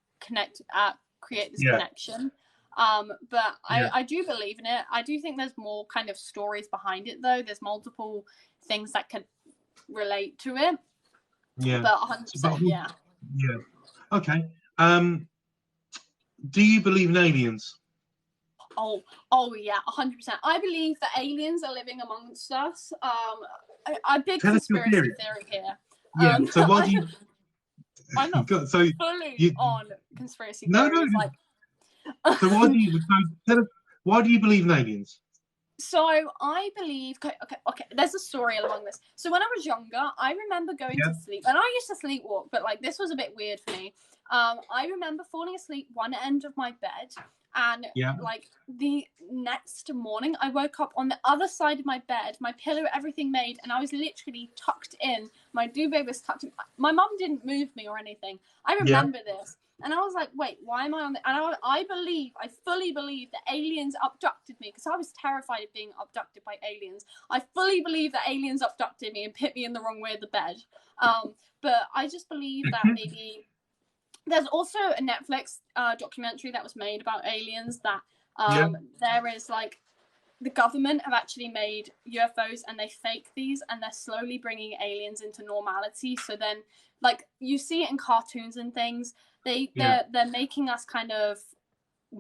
create this connection. But I do believe in it. I do think there's more kind of stories behind it, though. There's multiple things that could relate to it. Yeah. But 100%, yeah. Yeah. Okay. Do you believe in aliens? Oh yeah, 100%. I believe that aliens are living amongst us. A big conspiracy theory here. Yeah. So why do you? I'm not fully on conspiracy theories. No. So why do you believe in aliens? So I believe, okay, there's a story along this. So when I was younger, I remember going to sleep, and I used to sleepwalk, but like this was a bit weird for me. I remember falling asleep one end of my bed, and like the next morning, I woke up on the other side of my bed, my pillow, everything made, and I was literally tucked in. My duvet was tucked in. My mum didn't move me or anything. I remember this. And I was like, wait, why am I on the... And I fully believe that aliens abducted me, because I was terrified of being abducted by aliens. I fully believe that aliens abducted me and put me in the wrong way of the bed. But I just believe that maybe... There's also a Netflix documentary that was made about aliens that there is like... The government have actually made UFOs and they fake these, and they're slowly bringing aliens into normality. So then, like, you see it in cartoons and things. They're making us kind of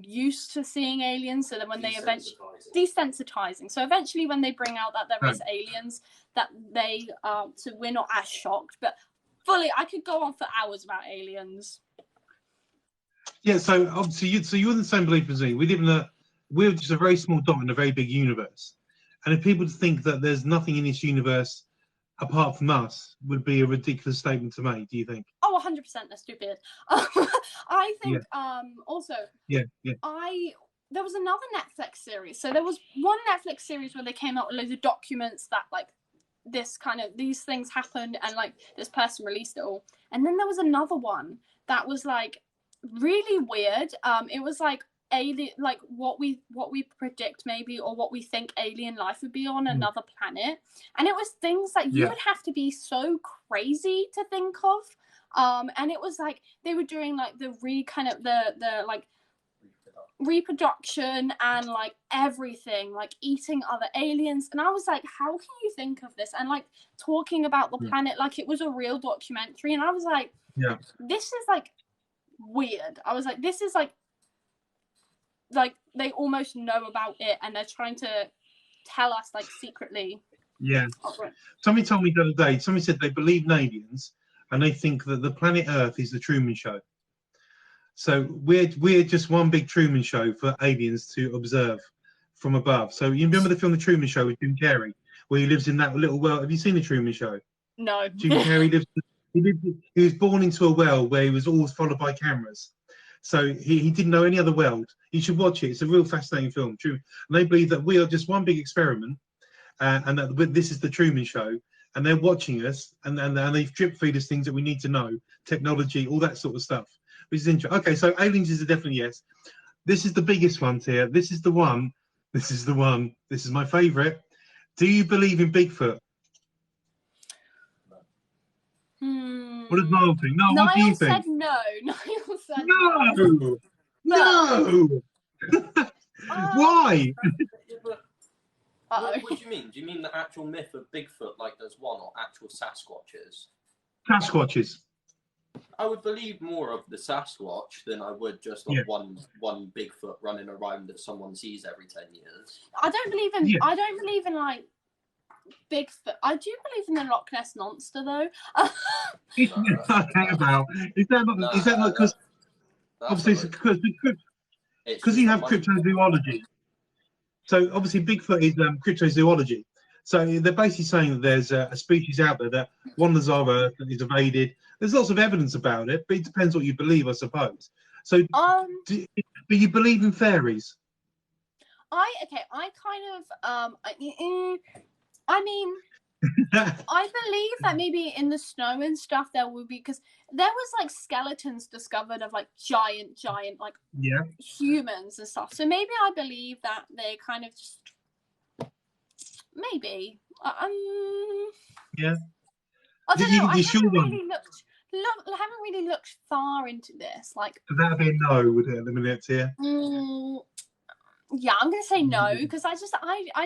used to seeing aliens, so that when they eventually desensitizing. So eventually, when they bring out that there is aliens, that they so we're not as shocked. But fully, I could go on for hours about aliens. Yeah. So obviously, you're the same belief as me. We're just a very small dot in a very big universe, and if people think that there's nothing in this universe apart from us, would be a ridiculous statement to make. Do you think? Oh, 100%. They're stupid. I think also there was another Netflix series. So there was one Netflix series where they came out with loads of documents that like these things happened, and like this person released it all. And then there was another one that was like really weird. It was like alien, like what we predict maybe, or what we think alien life would be on another planet, and it was things that you would have to be so crazy to think of, and it was like they were doing like the like reproduction and like everything, like eating other aliens, and I was like, how can you think of this? And like talking about the planet like it was a real documentary, and I was like, this is like weird. I was like, this is like they almost know about it, and they're trying to tell us like secretly. Yeah. Somebody told me the other day, somebody said they believe in aliens and they think that the planet Earth is the Truman Show. So we're just one big Truman Show for aliens to observe from above. So you remember the film The Truman Show with Jim Carrey, where he lives in that little well? Have you seen The Truman Show? No. Jim Carrey he was born into a well where he was always followed by cameras. So he didn't know any other world. You should watch it. It's a real fascinating film. True. And they believe that we are just one big experiment, and that this is the Truman Show, and they're watching us, and they drip feed us things that we need to know, technology, all that sort of stuff, which is interesting. Okay, so aliens is a definite yes. This is the biggest one here. This is the one. This is my favourite. Do you believe in Bigfoot? What does Niall think? No, what do you think? Said no. Niall said no. Why? What do you mean? Do you mean the actual myth of Bigfoot, like there's one, or actual Sasquatches? Sasquatches. I would believe more of the Sasquatch than I would just like one Bigfoot running around that someone sees every 10 years. I don't believe in like Bigfoot. I do believe in the Loch Ness Monster, though. Is that not because obviously because you have cryptozoology? So obviously Bigfoot is cryptozoology. So they're basically saying that there's a species out there that wanders our Earth and is evaded. There's lots of evidence about it, but it depends what you believe, I suppose. So, but you believe in fairies? I mean, I believe that maybe in the snow and stuff there will be, because there was like skeletons discovered of like giant like humans and stuff. So maybe I believe that they kind of just maybe yeah. I don't know. I haven't really looked far into this. Like, so that'd be a no, would it, at the minute, Tia? Yeah, I'm gonna say no, because I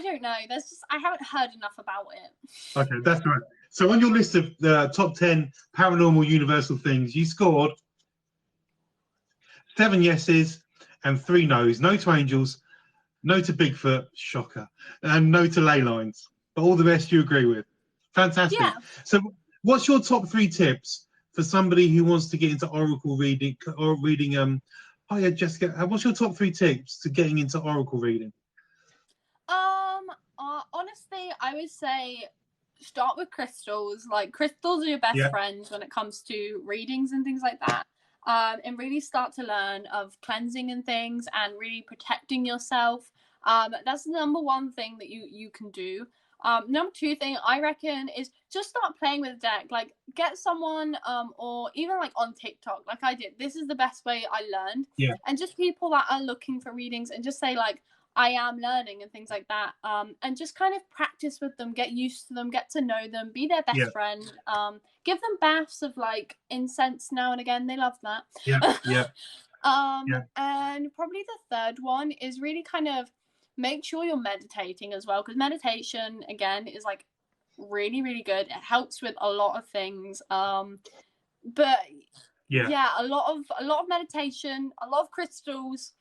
don't know. I haven't heard enough about it. Okay, that's right. So on your list of the top 10 paranormal universal things, you scored 7 yeses and 3 no's. No to angels, no to Bigfoot, shocker, and no to ley lines. But all the rest you agree with. Fantastic. Yeah. So what's your top 3 tips for somebody who wants to get into oracle reading or reading? Hiya, Jessica. What's your top 3 tips to getting into oracle reading? Honestly, I would say start with crystals. Like, crystals are your best friends when it comes to readings and things like that. And really start to learn of cleansing and things, and really protecting yourself. That's the number 1 thing that you can do. Number 2 thing I reckon is just start playing with the deck. Like, get someone or even like on TikTok, like I did. This is the best way I learned. Yeah. And just people that are looking for readings, and just say like, I am learning and things like that. And just kind of practice with them, get used to them, get to know them, be their best friend. Give them baths of like incense now and again. They love that. Yeah. And probably the 3rd one is really kind of make sure you're meditating as well, because meditation again is like really, really good. It helps with a lot of things. But a lot of meditation, a lot of crystals,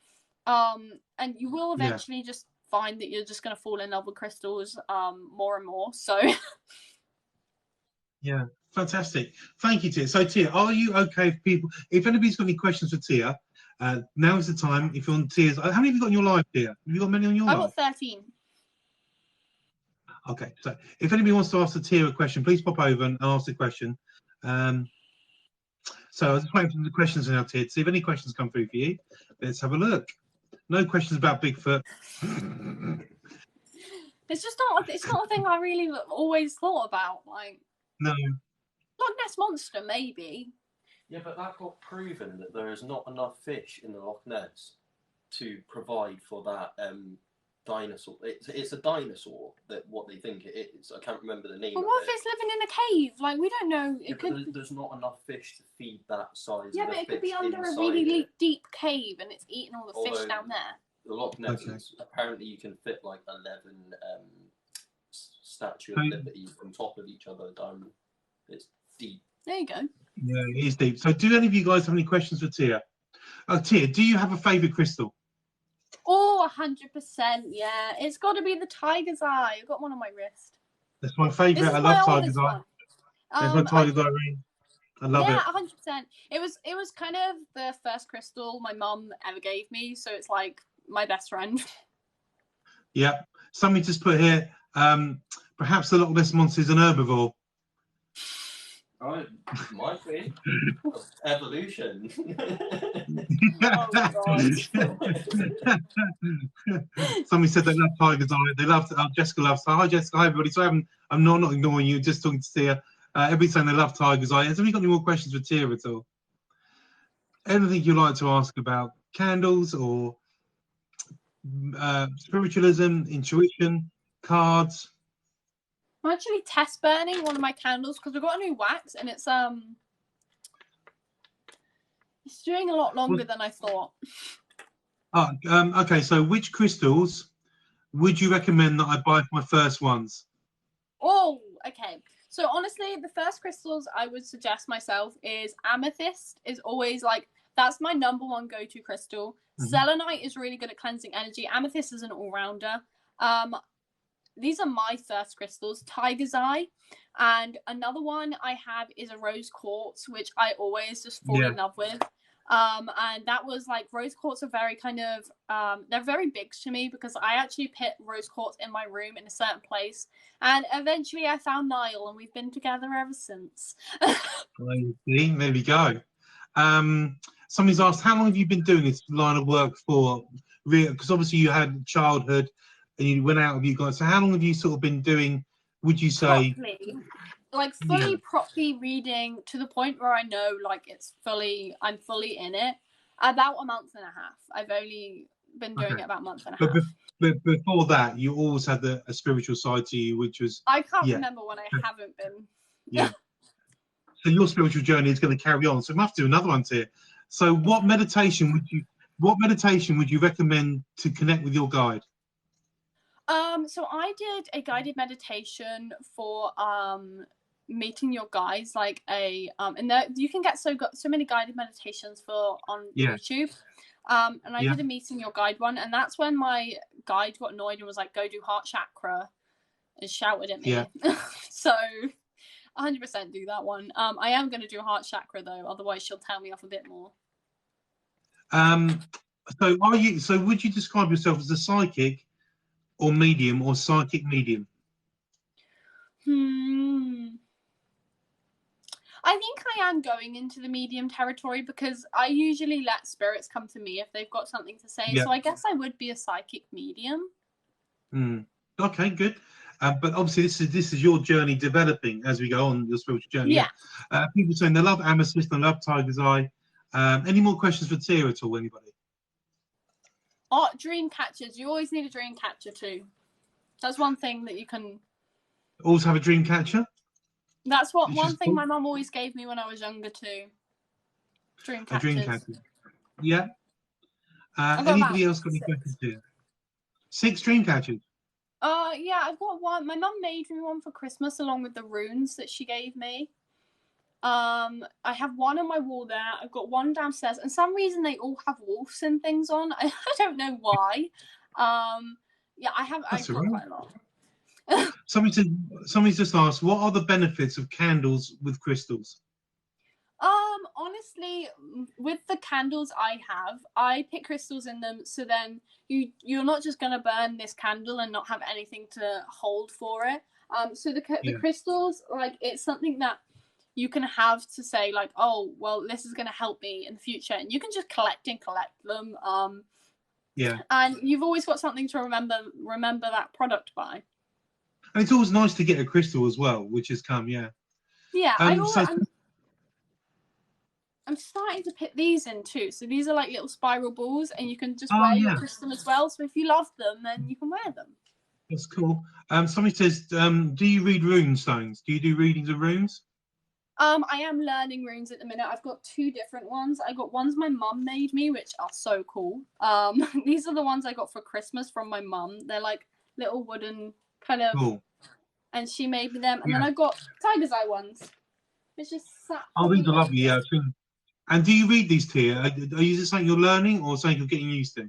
and you will eventually just find that you're just going to fall in love with crystals more and more. So yeah, fantastic. Thank you, Tia. So Tia, are you okay if anybody's got any questions for Tia? Now is the time. If you're on Tia's, how many have you got on your live, Tia? Have you got many on your live? I've got 13. Okay, so if anybody wants to ask the Tia a question, please pop over and ask the question. So I was just waiting for the questions now, Tia. See if any questions come through for you. Let's have a look. No questions about Bigfoot. It's not a thing I really always thought about. Like, no. Loch Ness Monster, maybe. Yeah, but that got proven that there is not enough fish in the Loch Ness to provide for that dinosaur. It's a dinosaur, that what they think it is. I can't remember the name. But what if it's living in a cave? Like, we don't know. There's not enough fish to feed that size. Yeah, but it could be under a really deep cave, and it's eating all the fish down there. The Loch Ness is, apparently you can fit like 11 Statue of Liberty on top of each other down. It's deep. There you go. Yeah, it is deep. So do any of you guys have any questions for Tia? Tia, do you have a favourite crystal? Oh, 100%, yeah. It's got to be the Tiger's Eye. I've got one on my wrist. That's my favourite. I love Tiger's Eye. There's my Tiger's Eye ring. I love it. Yeah, 100%. It was kind of the first crystal my mum ever gave me, so it's like my best friend. Yeah. Somebody just put here, perhaps the Loch Ness Monster is an herbivore. Oh, might be. Evolution. Oh, God. Somebody said they love Tiger's Eye. They love Jessica loves. Hi, Jessica. Hi, everybody. So I'm not ignoring you. Just talking to Tia. Everybody's saying they love Tiger's Eye. Has anybody got any more questions for Tia at all? Anything you'd like to ask about candles or spiritualism, intuition, cards? I'm actually test burning one of my candles because I've got a new wax, and it's doing a lot longer than I thought. Okay, so which crystals would you recommend that I buy for my first ones? Oh, okay. So honestly, the first crystals I would suggest myself is amethyst. Is always like, that's my number 1 go-to crystal. Selenite is really good at cleansing energy. Amethyst is an all-rounder. These are my first crystals. Tiger's Eye, and another one I have is a rose quartz, which I always just fall in love with. And that was like, rose quartz are very kind of they're very big to me, because I actually put rose quartz in my room in a certain place, and eventually I found Niall, and we've been together ever since. There we go. Somebody's asked, how long have you been doing this line of work for? Because obviously you had childhood and you went out with you guys. So how long have you sort of been doing, would you say? Properly. Like fully properly reading to the point where I know like I'm fully in it, about a month and a half. I've only been doing it about a month and a half. But before that, you always had a spiritual side to you, which was... I can't remember when I haven't been. Yeah. So your spiritual journey is going to carry on. So we have to do another one here. So what meditation would you recommend to connect with your guide? So I did a guided meditation for meeting your guides, like and there you can get so many guided meditations on YouTube. And I did a meeting your guide one, and that's when my guide got annoyed and was like, go do heart chakra, and shouted at me. So 100% do that one. I am going to do heart chakra though, otherwise she'll tell me off a bit more. So would you describe yourself as a psychic or medium, or psychic medium? I think I am going into the medium territory, because I usually let spirits come to me if they've got something to say. So I guess I would be a psychic medium. Okay, good. But obviously this is your journey developing as we go on, your spiritual journey. People saying they love amethyst and love tiger's eye. Any more questions for Tia at all, anybody? Oh, dream catchers. You always need a dream catcher too. That's one thing that you can... Always have a dream catcher? That's one thing my mum always gave me when I was younger too. Dream catchers. A dream catcher. Yeah. Anybody else got any questions here? 6 dream catchers? Yeah, I've got one. My mum made me one for Christmas along with the runes that she gave me. I have one on my wall there. I've got one downstairs, and for some reason they all have wolves and things on. I don't know why. Yeah, I've got quite a lot. Somebody's just asked, what are the benefits of candles with crystals? Honestly, with the candles I put crystals in them, so then you're not just gonna burn this candle and not have anything to hold for it. So the crystals, like, it's something that you can have to say like, oh well, this is gonna help me in the future, and you can just collect them. And you've always got something to remember that product by. And it's always nice to get a crystal as well, which has come, I'm starting to put these in too. So these are like little spiral balls, and you can just wear your crystal as well. So if you love them, then you can wear them. That's cool. Somebody says, do you read rune stones? Do you do readings of runes? I am learning runes at the minute. I've got 2 different ones. I got ones my mum made me, which are so cool. These are the ones I got for Christmas from my mum. They're like little wooden kind of, cool. And she made me them. And then I got tiger's eye ones, which is these are lovely. Yeah. And do you read these, Tia? Are you something you're learning, or something you're getting used to?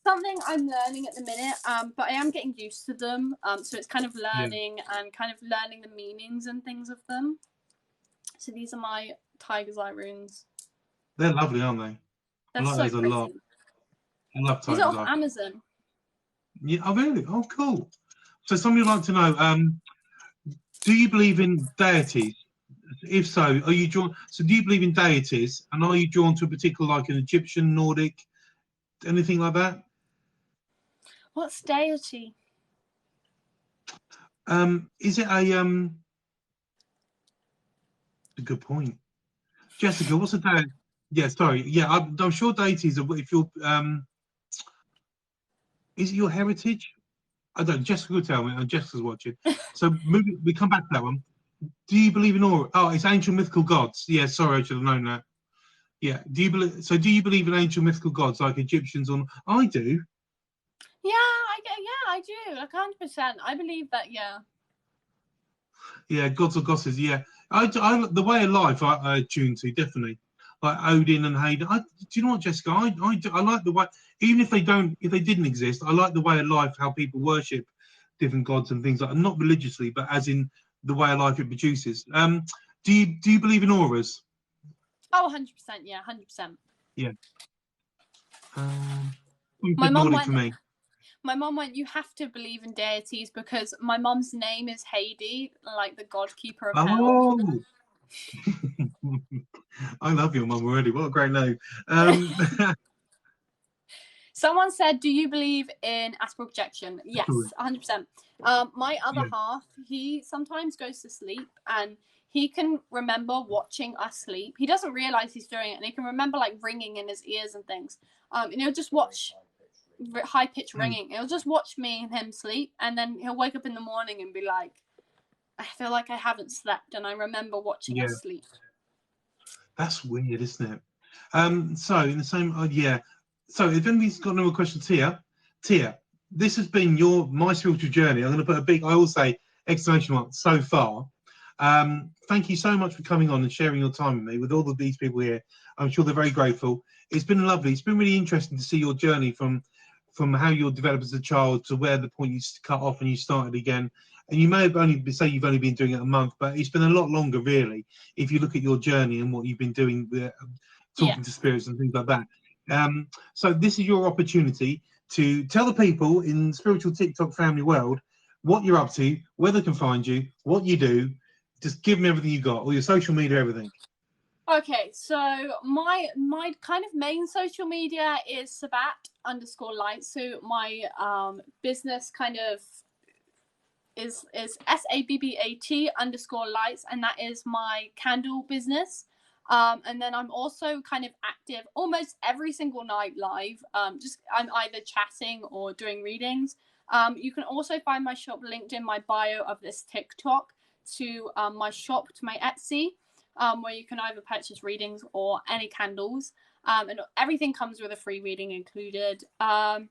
Something I'm learning at the minute, but I am getting used to them. So it's kind of learning and kind of learning the meanings and things of them. So these are my tiger's eye runes. They're lovely, aren't they? They're I like those a lot. I love tiger's eye. These are off Amazon. Yeah. Oh, really? Oh, cool. So somebody would like to know, do you believe in deities? If so, are you drawn? So do you believe in deities, and are you drawn to a particular, like an Egyptian, Nordic, anything like that? What's deity? Is it a good point, Jessica? What's a deity? Yeah, sorry. Yeah, I'm sure deities are if you're is it your heritage? I don't. Jessica will tell me. Jessica's watching. So we come back to that one. Do you believe in all? Oh, it's ancient mythical gods. Yeah, sorry, I should have known that. Yeah. Do you believe? So, do you believe in ancient mythical gods like Egyptians? I do. Yeah, I do. Like 100%. I believe that. Yeah. Yeah, gods or goddesses. Yeah, I the way of life I tune to, definitely. Like Odin and Hayden. Do you know what, Jessica? I like the way, even if they didn't exist, I like the way of life, how people worship different gods and things like that. Not religiously, but as in the way of life it produces. Do you believe in auras? Oh, 100%. Yeah, 100%. My mum Nordic for me. My mum went, you have to believe in deities because my mum's name is Heidi, like the god keeper of hell. Oh, I love your mum already. What a great name. Someone said, do you believe in astral projection? Yes, 100%. My other half, he sometimes goes to sleep and he can remember watching us sleep. He doesn't realize he's doing it, and he can remember like ringing in his ears and things. And he'll just watch high-pitched ringing. He'll just watch me and him sleep, and then he'll wake up in the morning and be like, I feel like I haven't slept, and I remember watching us sleep. That's weird, isn't it? So in the same, So if anybody's got another question, Tia, this has been my spiritual journey. I'm going to put a big, I always say, exclamation mark, so far. Thank you so much for coming on and sharing your time with me, with all of these people here. I'm sure they're very grateful. It's been lovely. It's been really interesting to see your journey from how you're developed as a child to where the point you cut off and you started again. And you may have you've only been doing it a month, but it's been a lot longer, really, if you look at your journey and what you've been doing, talking to spirits and things like that. So this is your opportunity to tell the people in spiritual TikTok family world what you're up to, where they can find you, what you do. Just give them everything you got, all your social media, everything. Okay, so my kind of main social media is Sabbat_light. So my business kind of is SABBAT_lights, and that is my candle business. And then I'm also kind of active almost every single night live. I'm either chatting or doing readings. You can also find my shop linked in my bio of this TikTok to my shop, to my Etsy, where you can either purchase readings or any candles. And everything comes with a free reading included. I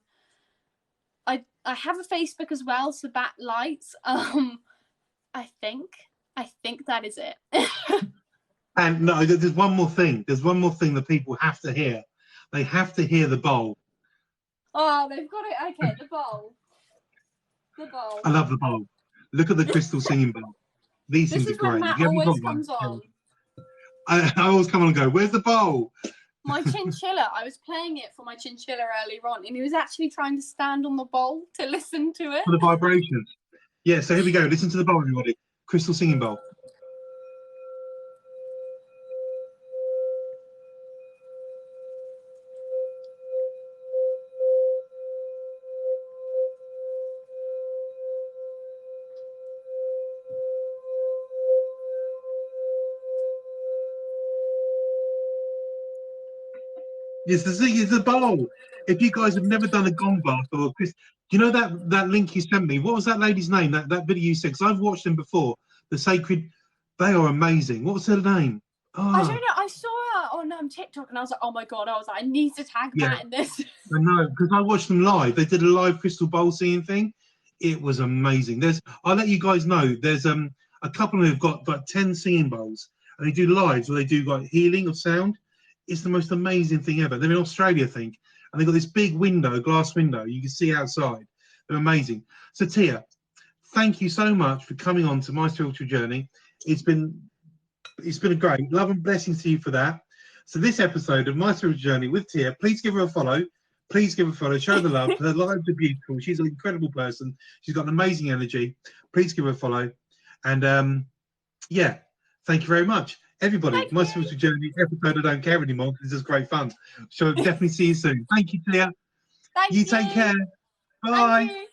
have a Facebook as well, Sabbat Lights. I think that is it. And no, there's one more thing. There's one more thing that people have to hear. They have to hear the bowl. Oh, they've got it. Okay, the bowl. The bowl. I love the bowl. Look at the crystal singing bowl. These things are great. Matt always comes on. I always come on and go, where's the bowl? My chinchilla, I was playing it for my chinchilla earlier on, and he was actually trying to stand on the bowl to listen to it. For the vibrations. Yeah, so here we go. Listen to the bowl, everybody. Crystal singing bowl. Yes, the thing is the bowl. If you guys have never done a gong bath or do you know that link you sent me? What was that lady's name? That video you said? Because I've watched them before. The Sacred, they are amazing. What was her name? Oh. I don't know. I saw her on TikTok and I was like, oh my god! I was like, I need to tag Matt in this. I know, because I watched them live. They did a live crystal bowl singing thing. It was amazing. I'll let you guys know. There's a couple who've got 10 singing bowls, and they do lives where they do like healing of sound. It's the most amazing thing ever. They're in Australia, I think, and they've got this big window, glass window. You can see outside. They're amazing. So Tia, thank you so much for coming on to my spiritual journey. It's been a great love and blessings to you for that. So this episode of my spiritual journey with Tia, please give her a follow. Please give her a follow. Show the love. Her lives are beautiful. She's an incredible person. She's got an amazing energy. Please give her a follow. And thank you very much. Everybody, my spiritual journey episode, I don't care anymore because this is great fun. So definitely see you soon. Thank you, Tia. Thank you. Take care. Bye.